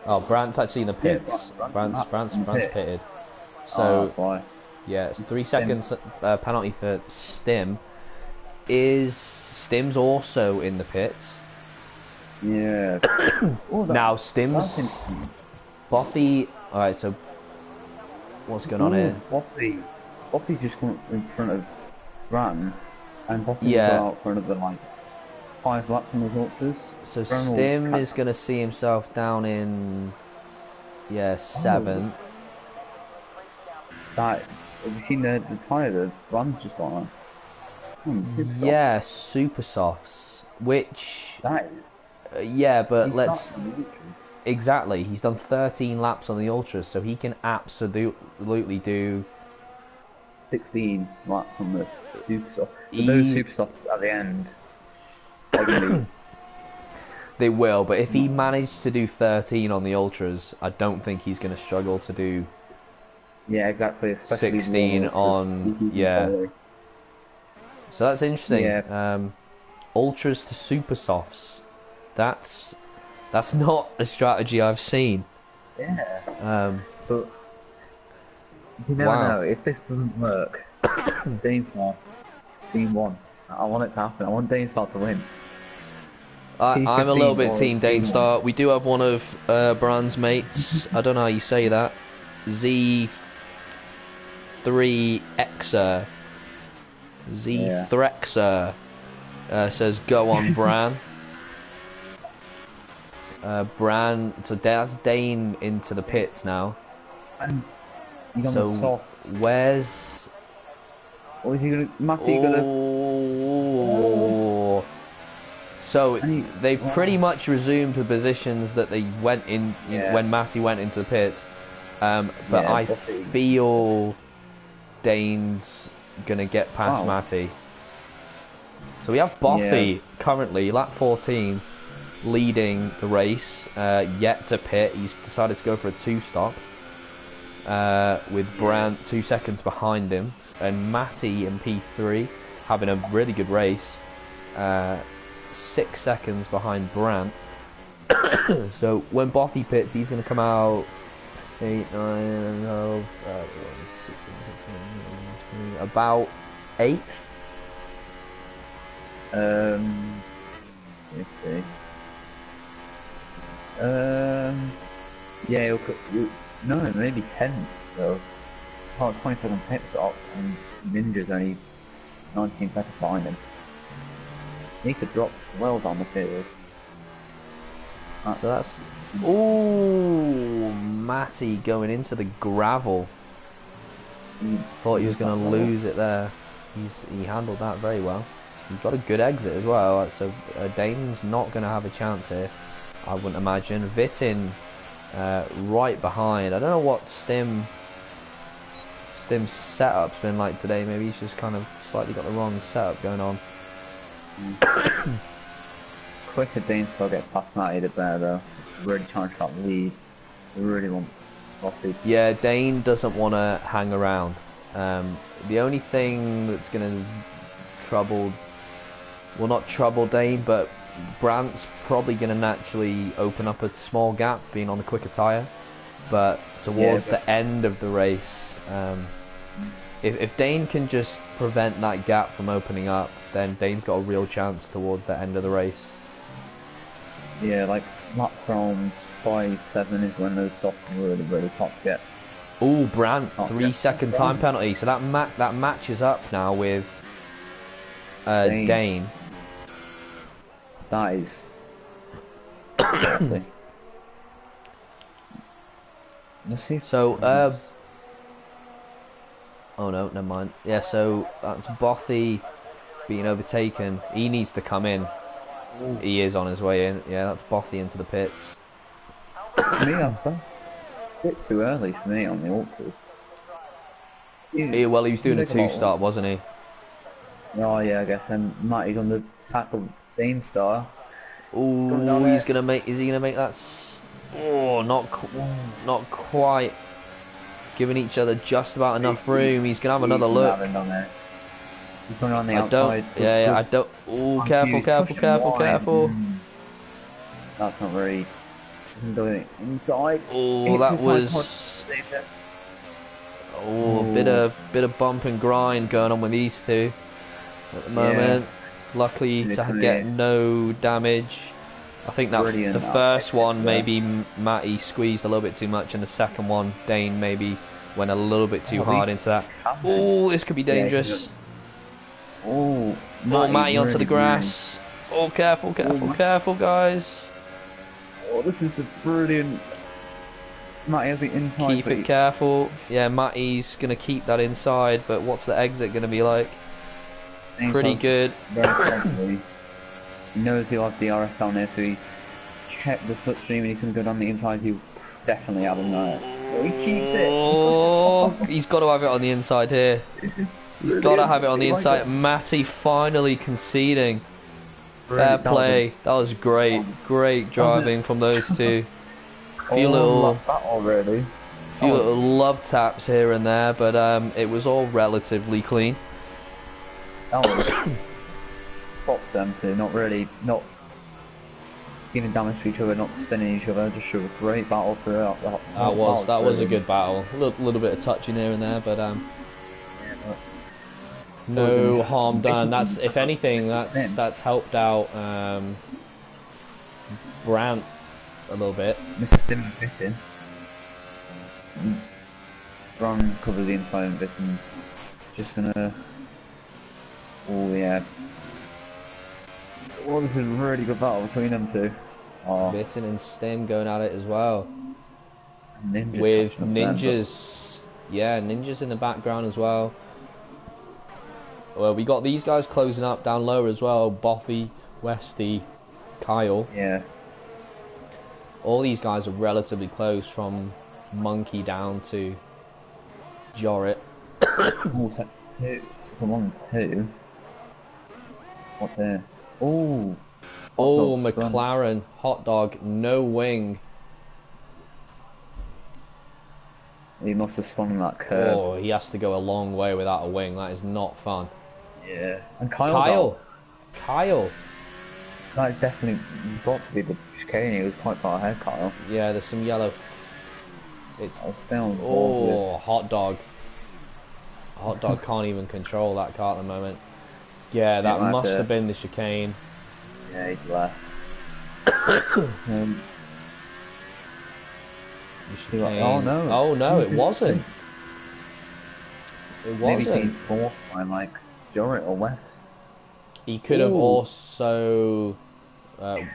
Oh, Brant's actually in the pits. Brant's pitted. So that's why. Yeah, it's 3 seconds penalty for Stim. Stim's also in the pits? Yeah. Now Stim's Bothy. Alright, so what's going on here? Bothy's just come in front of Bran, and Bothy will go out for another like 5 laps on the Vultures. So Stim is going to see himself down in 7th. Have you seen the tyre that Bran's just got on? Yeah, super softs. Which that is. But let's exactly. He's done 13 laps on the Ultras, so he can absolutely do 16 laps on the super soft. But those super softs at the end, they're gonna be... They will, but if he managed to do 13 on the Ultras, I don't think he's going to struggle to do. Yeah, exactly. Especially 16 on So that's interesting. Yeah. Ultras to super softs. That's not a strategy I've seen. Yeah. But you never know. If this doesn't work, Danestar team 1. I want it to happen. I want Danestar to win. I'm a little bit team Danestar. We do have one of Bran's mates. I don't know how you say that. Z3Xer. Z3Xer says go on Bran. Bran, so that's Dane into the pits now. And he's on the soft. Where's... Or is he gonna... Matty gonna... So they pretty much resumed the positions that they went in when Matty went into the pits. But I feel Dane's gonna get past Matty. So we have Bothy currently, lap 14, leading the race, yet to pit. He's decided to go for a 2-stop, with Brant 2 seconds behind him, and Matty in P3 having a really good race, 6 seconds behind Brant. So when Bothy pits, he's going to come out 8, 9, 12, 16, 17, 18, about 8th. Let's see. Yeah, no, maybe 10. So, 20-second pit stop, and Ninja's only 19 seconds behind him. He could drop well down the field. So that's... Ooh, Matty going into the gravel. Thought he was going to lose it there. He handled that very well. He got a good exit as well, so Dane's not going to have a chance here, I wouldn't imagine. Vitin right behind. I don't know what Stim's setup's been like today. Maybe he's just kind of slightly got the wrong setup going on. Quicker Dane still get past Matty the better though. Really trying to that lead. We really want Boffy. Yeah, Dane doesn't want to hang around. The only thing that's going to trouble, well, not trouble Dane, but Brandt's probably going to naturally open up a small gap being on the quicker tyre. But towards the end of the race, if Dane can just prevent that gap from opening up, then Dane's got a real chance towards the end of the race. Yeah, like lap from 5-7 is when those soft really tops get. Ooh, Brandt, 3-second time penalty. So that matches up now with Dane. That is. Let's see. So, oh no, never mind. Yeah, so that's Bothy being overtaken. He needs to come in. Ooh. He is on his way in. Yeah, that's Bothy into the pits. For me, that's a bit too early for me on the ultras. Well, he was doing a 2-start, wasn't he? Oh yeah, I guess. And Matty's on the tackle Dane star. Oh, he's gonna make. Is he gonna make that? Oh, not quite. Giving each other just about enough room. He's gonna have another look. He's going on the outside. Yeah, I don't. Oh, careful. That's not very. Doing inside. Oh, that was. Oh, a bit of bump and grind going on with these two at the moment. Luckily to get no damage. I think that the first one maybe Matty squeezed a little bit too much, and the second one Dane maybe went a little bit too hard into that. Oh, this could be dangerous. Oh, Matty onto the grass. Oh, careful, guys. Oh, this is a brilliant. Matty has the inside. Keep it careful. Yeah, Matty's gonna keep that inside, but what's the exit gonna be like? Pretty good. Very probably. He knows he'll have DRS down there, so he checked the slipstream and he's gonna go down the inside. He'll definitely have him there. Oh, he keeps it. Oh, he's got to have it on the inside here. He's got to have it on the inside. Matty finally conceding. Fair play. That was great. Great driving from those two. Few little love taps here and there, but it was all relatively clean. That was pops them two, not giving damage to each other, not spinning each other, just a great battle throughout. That was a good battle. A little bit of touching here and there, but no harm done. That's, if anything, that's helped out Brandt a little bit. Mr. Stim fitting. Ron covers the inside and Vitten's just gonna. Oh yeah. Oh, this is a really good battle between them two. Oh. Vitten and Stim going at it as well. Ninjas with Ninjas, yeah, Ninjas in the background as well. Well, we got these guys closing up down lower as well. Bothy, Westy, Kyle. Yeah. All these guys are relatively close from Monkey down to Jorrit. Oh, that's two. Someone two. What's there? Oh. Oh, McLaren hot dog, no wing. He must have spun on that curve. Oh, he has to go a long way without a wing. That is not fun. Yeah. And Kyle. That definitely got to be the chicane. He was quite far ahead, Kyle. Yeah, there's some yellow. It's oh, hot dog. Hot dog can't even control that car at the moment. Yeah, that must have been the chicane. Yeah, he's left. Oh no! Oh no, it wasn't. It wasn't. Maybe he's fourth by like Jorrit or West. He could have also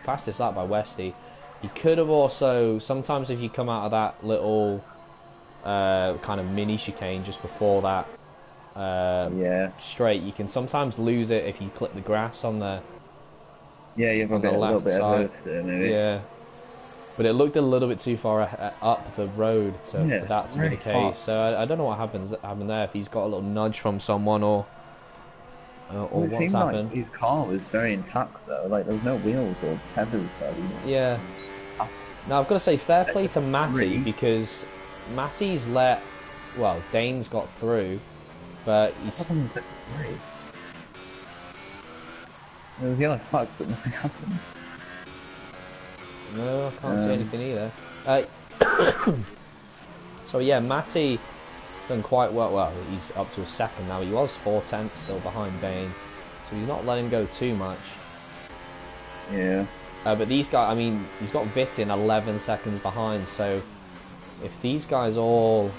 fastest lap by Westy. He could have also, sometimes if you come out of that little kind of mini chicane just before that Yeah. straight, you can sometimes lose it if you clip the grass on the You've got on to the get a little left bit of side. both there, maybe. Yeah, but it looked a little bit too far up the road so Yeah, for that to be the very hot. case. So I don't know what happened there. If he's got a little nudge from someone or Well, it what's seemed like happened. his car was very intact though. Like there was no wheels or tethers, so Yeah. Now I've got to say fair play to Matty three. because Matty's well, Dane's got through, but he's. What happened in second three? There was yellow flag, but nothing happened. No, I can't see anything either. So yeah, Matty's done quite well. Well, he's up to a second now. He was 4/10 still behind Dane, so he's not letting him go too much. Yeah. But these guys, I mean, he's got Vitin 11 seconds behind. So if these guys all,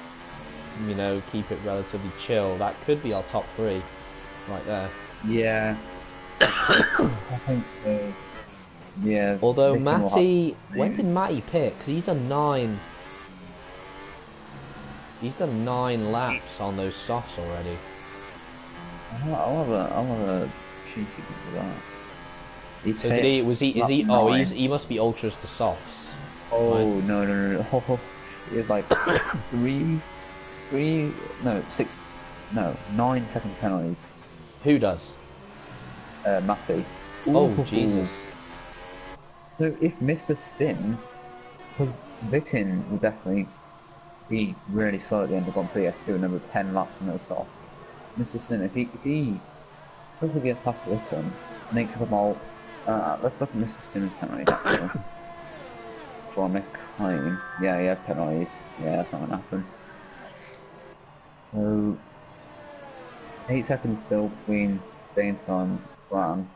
you know, keep it relatively chill, that could be our top three, right there. Yeah. I think so. Yeah. Although this one will Matty, have- when did Matty pick? Because he's done 9. He's done 9 laps on those softs already. I'll have a cheeky look at that. So did he? Was he? Is he? Oh, he must be ultras to softs. Oh Right. no! He was like 9 second penalties. Who does? Matty. Oh Ooh. Jesus! So if Mr. Stim, because Vitin will definitely be really slow at the end of Grand Prix, has to do another 10 laps on those softs. Mr. Stim, if he hopefully gets past Vitin, makes up about. Let's look at Mr. Stim's penalties actually. For a claim. Yeah, he has penalties. Yeah, that's not gonna happen. So 8 seconds still between Dane and Brown.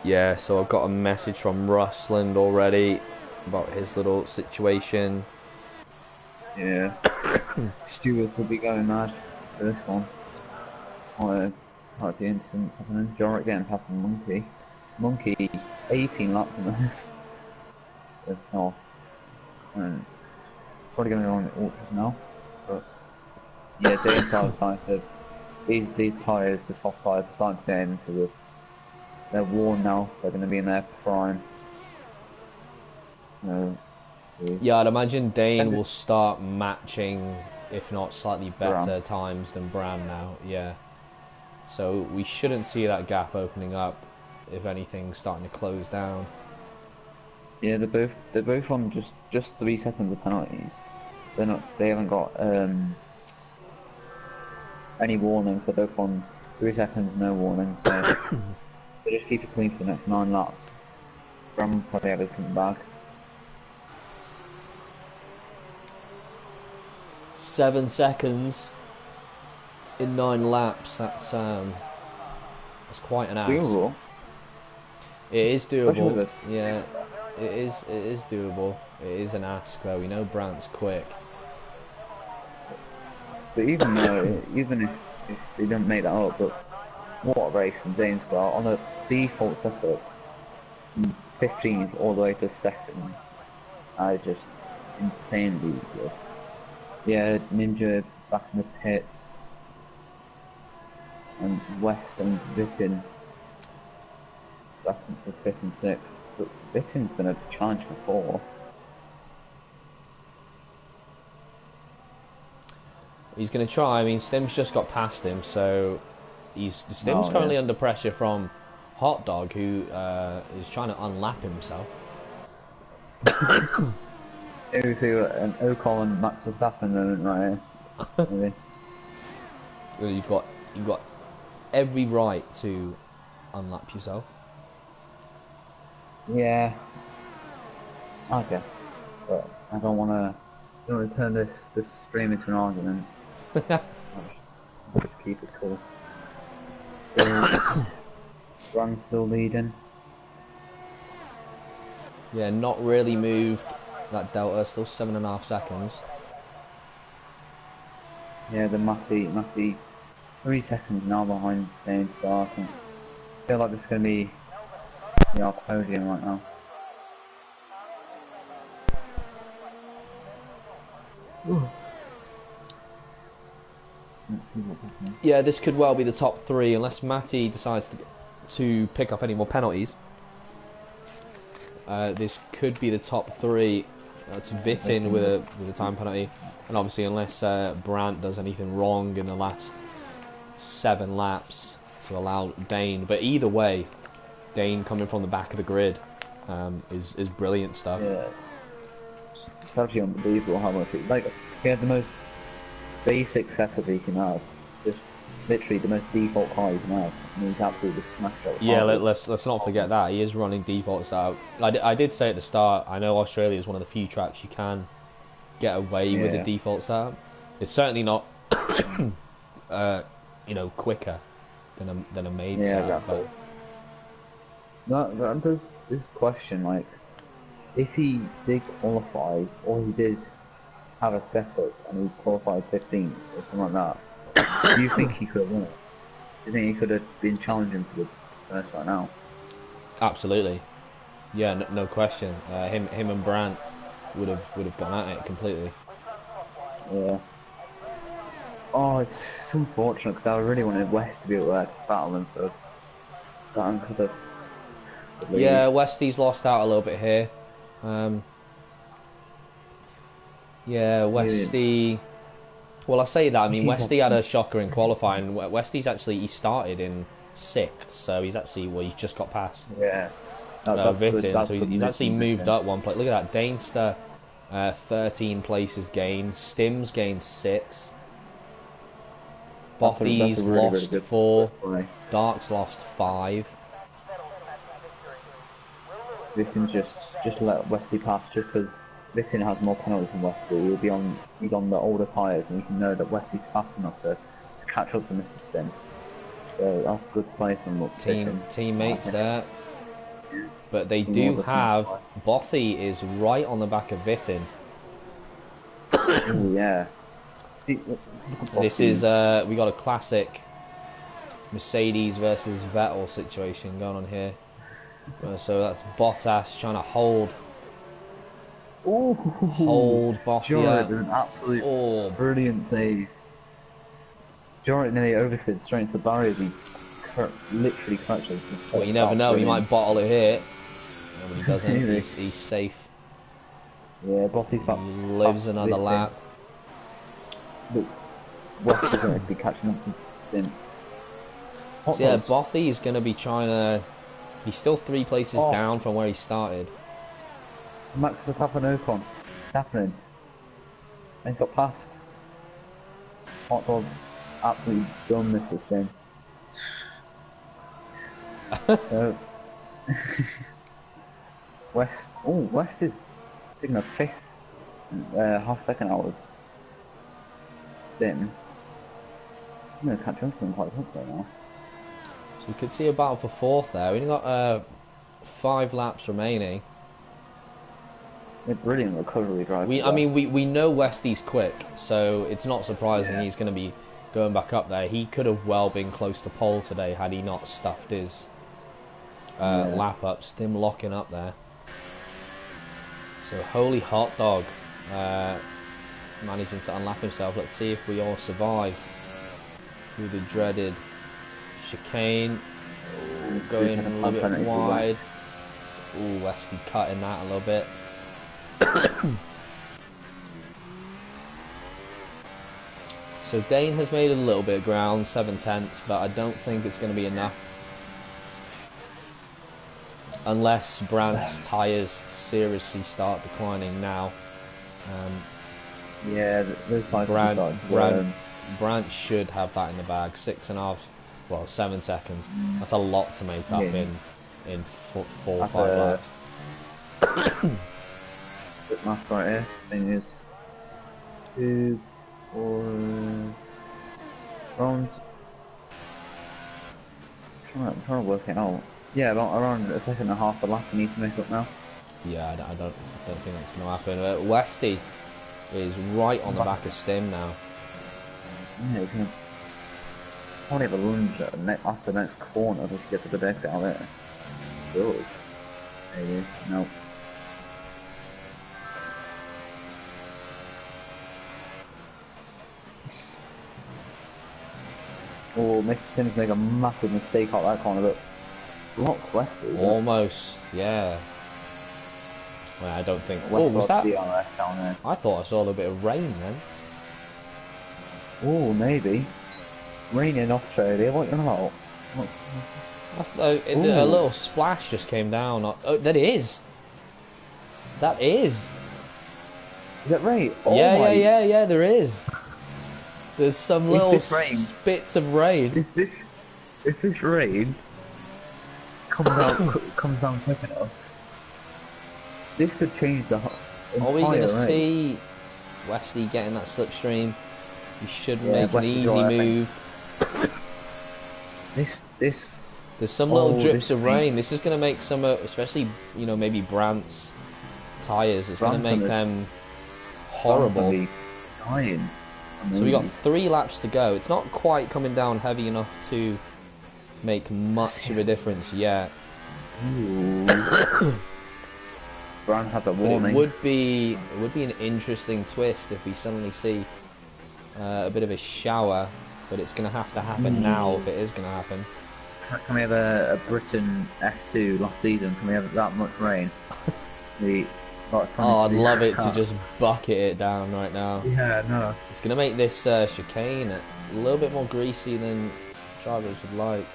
Yeah. So I've got a message from Rusland already about his little situation. Yeah. Stewards will be going mad for this one. Quite the incidents happening. Jorrit getting past the Monkey. Monkey, 18 laps on this. It's soft. And probably going to go on the ultras now. But yeah, Dane's car starting to. These tyres, the soft tyres, are starting to get into the. They're worn now. They're going to be in their prime. Yeah, I'd imagine Dane will start matching, if not slightly better Bran. times than Bran now. Yeah. So we shouldn't see that gap opening up. If anything, starting to close down. Yeah, they're both on just 3 seconds of penalties. They haven't got any warnings. They're both on 3 seconds, no warning. So they just keep it clean for the next 9 laps. Bram probably have everything back. 7 seconds in 9 laps. That's quite an ask. Doable. It is Especially doable. with this. Yeah, it is doable. It is an ask though. We know Brant's quick. But even if they don't make that up, but what a race from Dane start on a default setup, from 15th all the way to 2nd. I just insanely good. Yeah, Ninja back in the pits, and West and Vitin back into 5th and 6th. But Vitin's going to challenge for 4. He's going to try. I mean, Stim's just got past him, so Stim's currently under pressure from Hot Dog, who is trying to unlap himself. Maybe see an Ocon and Max Verstappen moment right here. Maybe. You've got every right to unlap yourself. Yeah, I guess, but I don't want to turn this stream into an argument. I'll just keep it cool. Brand's still leading. Yeah, not really moved that delta, still 7.5 seconds. Yeah, the Matty 3 seconds now behind Dane Stark. I feel like this is going to be our podium right now. Let's see what happens. Yeah, this could well be the top 3 unless Matty decides to pick up any more penalties. This could be the top 3. It's Wittin with a time penalty, and obviously unless Brandt does anything wrong in the last 7 laps to allow Dane. But either way, Dane coming from the back of the grid is brilliant stuff. Yeah, it's actually unbelievable how much he had the most basic setup he can have. Just literally the most default car you can have, and he's absolutely smashed it. Yeah, let's not forget that he is running defaults out. I did say at the start, I know Australia is one of the few tracks you can get away with the default setup. It's certainly not, quicker than a made setup. Exactly. That does this question, like, if he did qualify or he did have a setup and he qualified 15th or something like that, do you think he could have won it? Do you think he could have been challenging for the first right now? Absolutely. Yeah, no question. Him and Brandt would have gone at it completely. Yeah. Oh, it's unfortunate because I really wanted West to be able to battle him for the lead. Yeah, Westy's lost out a little bit here. Yeah, Westy. Well, I say that. I mean, Westy had a shocker in qualifying. Westy's actually he started in 6th, so he's just got past. Yeah. That's Wittin, so he's good actually moved up 1 place. Look at that, Danester, 13 places gained. Stims gained 6. Bothy's lost 4. Dark's lost 5. Wittin's just let Westy pass just because Wittin has more penalties than Westy. He's on the older tyres, and you can know that Westy's fast enough to catch up to Mr. Stim. So that's a good play from teammates there. But they do have Bothy is right on the back of Wittin. Oh yeah. This is we got a classic Mercedes versus Vettel situation going on here. So that's Bottas trying to hold Bothy. Jordan did an absolute brilliant save. Jordan nearly overslid straight into the barriers. He literally crashed. Well, you never know. He might bottle it here. No, but he doesn't. He's safe. Yeah, Bothy's back. Lives another lap. But West is going to be catching up to Stint. So yeah, Bothy's going to be trying to... He's still 3 places down from where he started. Max Verstappen Ocon. What's happening? And he's got past. Hot Dog's absolutely done this system. So West is taking a 5th half second out of Stint. I'm going to catch up to him quite quickly now. So you could see a battle for 4th there. We've got 5 laps remaining. A brilliant recovery drive. We know Westy's quick, so it's not surprising he's going to be going back up there. He could have well been close to pole today had he not stuffed his lap up. Stim locking up there. So holy hot dog, managing to unlap himself. Let's see if we all survive through the dreaded chicane. Going a little bit wide. Ooh, Westy cutting that a little bit. So Dane has made a little bit of ground, 7/10, but I don't think it's going to be enough. Unless Brandt's tyres seriously start declining now. Yeah, those tyres Brandt should have that in the bag. 6.5, well, 7 seconds. That's a lot to make up in 4 or 5 laps. Good math right here. Thing is 2, 4 rounds. I'm trying to work it out. Yeah, about around a second and a half the lap you need to make up now. Yeah, I don't think that's going to happen. Westy is right on the back of Stim now. Yeah, you can probably have a lunge after the next corner if you get to the deck down there. Good. Maybe. No. Oh, Mr. Sims made a massive mistake out that corner, but blocks Westy. Almost, yeah. Well, I don't think. West Oh, was that? DRS down there. I thought I saw a little bit of rain then. Oh, maybe. Rain in Australia. What you know? I thought a little splash just came down. Oh, that is. That is. Is that right? Oh Yeah, my. yeah. There is. There's some little spits of rain. If this rain comes down quick enough, this could change the entire Are we going to race. see Wesley getting that slipstream? You should Yeah, make an Wesley's easy right, I move. This. There's some little drips of rain. This is going to make some, especially maybe Brandt's tyres. It's going to make them horrible. Dying. So we got 3 laps to go. It's not quite coming down heavy enough to make much of a difference yet. Brandt has a warning. But it would be an interesting twist if we suddenly see a bit of a shower. But it's going to have to happen now if it is going to happen. Can we have a Britain F2 last season? Can we have that much rain? I'd love it to just bucket it down right now. Yeah, no. It's going to make this chicane a little bit more greasy than drivers would like.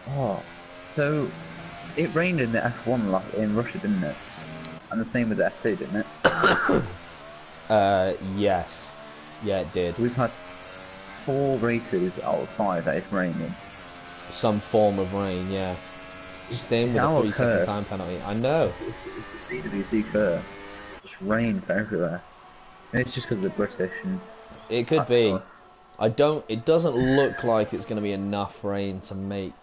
Oh, so it rained in the F1 in Russia, didn't it? And the same with the F2, didn't it? Yes. Yeah, it did. We've had 4 races out of 5 that it's raining. Some form of rain, yeah. Staying with a 3-second time penalty. I know. It's the CWC curse. It's rain everywhere. And it's just because of the British and... It could be. It doesn't look like it's going to be enough rain to make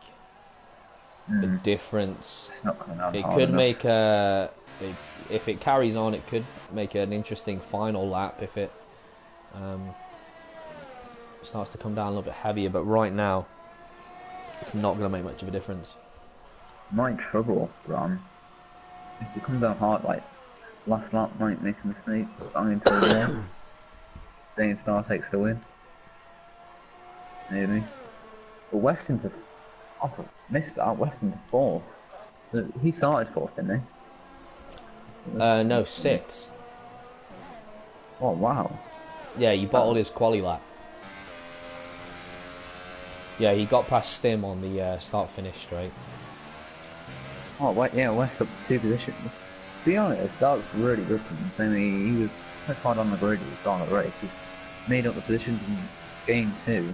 a difference. It's not coming out. It could make a... If it carries on, it could make an interesting final lap if it starts to come down a little bit heavier. But right now, it's not going to make much of a difference. Might trouble, Ron. If you come down hard, like last lap, might make a mistake. I'm into the wall. Dane Star takes the win. Maybe. But Weston's missed that. Weston's 4th. So he started 4th, didn't he? No, 6th. Oh wow. Yeah, he bottled his quali lap. Yeah, he got past Stim on the start-finish straight. Oh wait, yeah, West up 2 positions. To be honest, that was really good for him. I mean, he was quite hard on the grid at the start of the race. He made up the positions in game 2.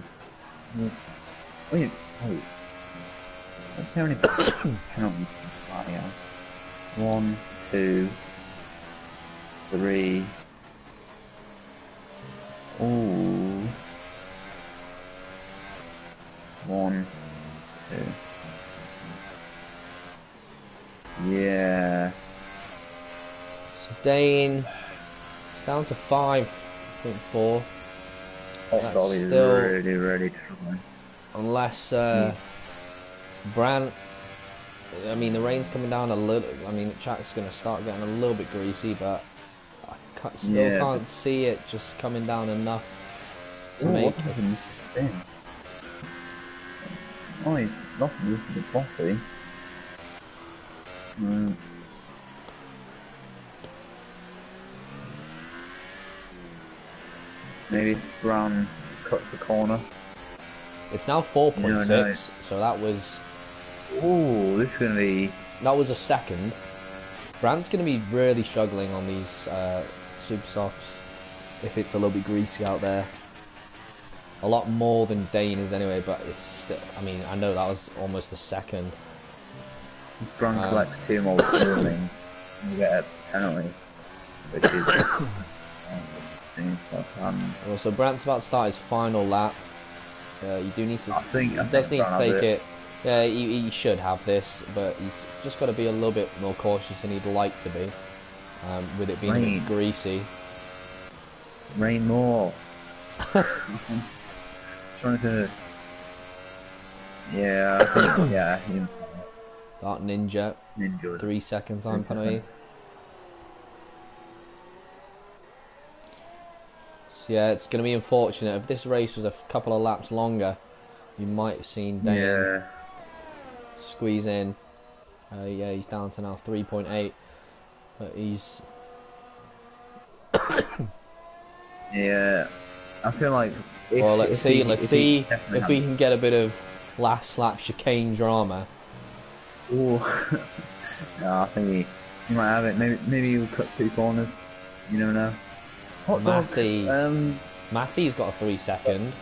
Wait. Let's see how many penalties he has. 1, 2, 3. Ooh. 1, 2. Yeah. So Dane, it's down to 5.4. That's still really troubling. Unless Brandt, I mean, the rain's coming down a little. I mean, the track's going to start getting a little bit greasy, but I still can't see it just coming down enough to make it. Oh, he's lost the body. Maybe Brown cuts the corner. It's now 4.6, so that was... Ooh, this is going to be... That was a second. Brandt's going to be really struggling on these super softs if it's a little bit greasy out there. A lot more than Dane is anyway, but it's still... I mean, I know that was almost a second. Brown collects 2 more filming, and you get a penalty, which is... Well, so Brandt's about to start his final lap. You do need to. I He does think need to Brown has take it. it. Yeah, he should have this, but he's just got to be a little bit more cautious than he'd like to be, with it being a bit greasy. Rain more. Trying to. Yeah, I think, yeah. Dark Ninja. Ninja. 3 second time penalty. So yeah, it's going to be unfortunate. If this race was a couple of laps longer, you might have seen Dane squeeze in. Yeah, he's down to now 3.8, but he's. Yeah, I feel like. Well, let's see if we can get a bit of last lap chicane drama. Ooh. No, I think he might have it. Maybe he'll cut 2 corners. You never know. Matty's got a 3 second.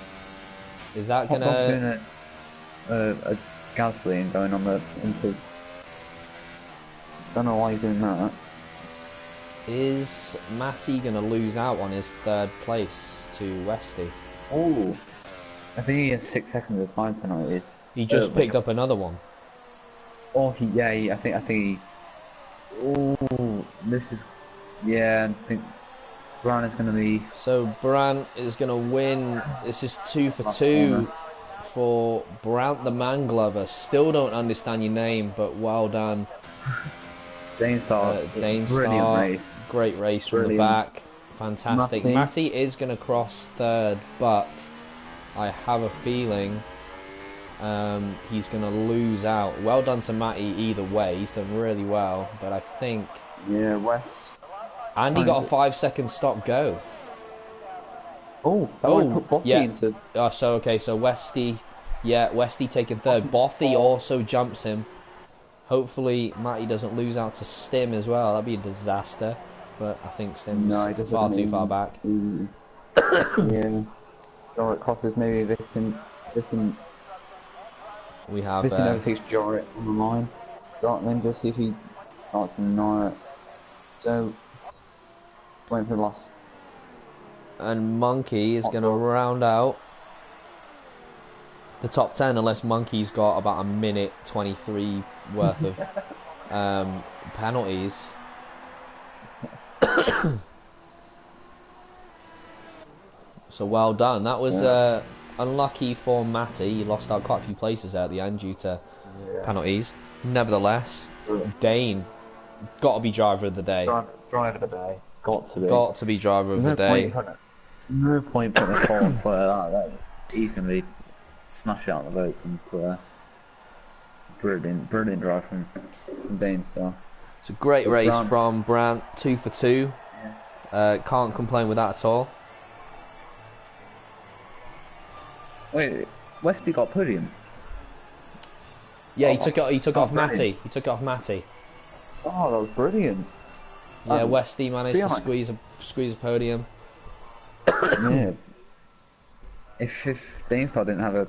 Is that Hot gonna? Dog's doing a Gasly and going on the Impers. Don't know why he's doing that. Is Matty gonna lose out on his 3rd place to Westy? Oh, I think he has 6 seconds of time penalty. He just picked up another one. Oh, I think he. Oh, this is. Yeah, I think Brown is going to be. So Brandt is going to win. This is 2 for 2 for Brandt the Man Glover. Still don't understand your name, but well done. Dane Star. Brilliant race. Great race from the back. Fantastic. Matty is going to cross 3rd, but I have a feeling he's going to lose out. Well done to Matty either way. He's done really well, but I think... Yeah, West. And he got a 5 second stop go. Oh, yeah. Into... So Westy, yeah, Westy taking 3rd. Bothy also jumps him. Hopefully Matty doesn't lose out to Stim as well. That'd be a disaster. But I think Stim's far too far back. Yeah. Jorrit crosses maybe Vicken. We have. Vicken overtakes Jorrit on the line. Dark Ninja, see if he starts to gnaw it. So, waiting for the last. And Monkey is going to round out the top 10 unless Monkey's got about a minute 23 worth of penalties. So well done. That was unlucky for Matty. He lost out quite a few places there at the end due to penalties. Nevertheless, Dane got to be driver of the day. Driver of the day. Got to be driver of the day. No point putting a forward player like that. He's going to be smash out the votes and brilliant drive from Dane Star. It's a great race from Brandt, 2 for 2. Can't complain with that at all. Wait, Westy got podium. Yeah, he took it off Matty. He took it off Matty. Oh, that was brilliant. Yeah, Westy managed to squeeze a podium. Yeah. If Dane Star didn't have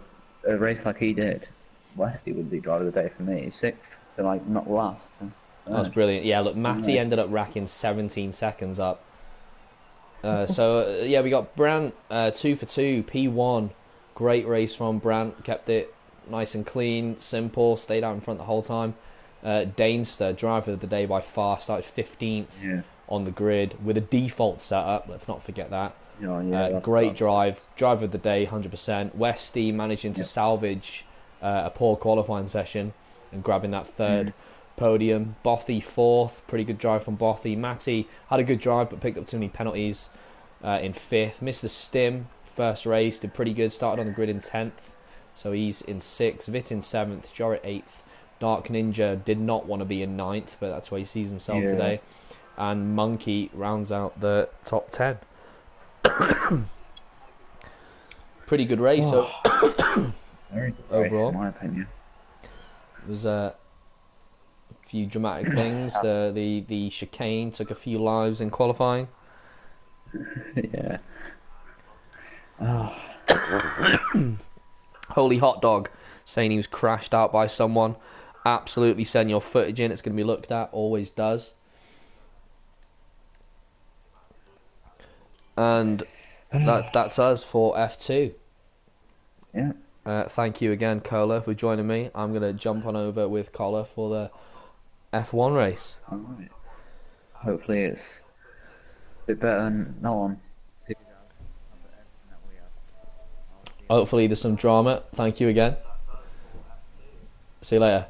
a race like he did, Westy would be driver of the day for me. 6th to like not last. That was brilliant. Yeah, look, Matty ended up racking 17 seconds up. Yeah, we got Brandt 2 for 2, P1. Great race from Brandt. Kept it nice and clean, simple. Stayed out in front the whole time. Danester, driver of the day by far, started 15th on the grid with a default setup. Let's not forget that. Great drive. Driver of the day, 100%. Westy managing to salvage a poor qualifying session and grabbing that 3rd podium. Bothy 4th. Pretty good drive from Bothy. Matty had a good drive but picked up too many penalties in 5th. Mr. Stim, first race, did pretty good. Started on the grid in 10th. So he's in 6th. Vit in 7th. Jorrit 8th. Dark Ninja did not want to be in 9th, but that's where he sees himself today. And Monkey rounds out the top 10. Pretty good race. So very good overall, race, in my opinion. It was a few dramatic things. The chicane took a few lives in qualifying. Yeah. Oh. Holy Hot Dog saying he was crashed out by someone. Absolutely send your footage in. It's going to be looked at. Always does. And that's us for F2. Yeah. Thank you again, Kollaa, for joining me. I'm gonna jump on over with Kollaa for the F1 race. Alright. Hopefully it's a bit better than no one. See you guys. Have everything that we have. I'll see you. Hopefully there's some drama. Thank you again. See you later.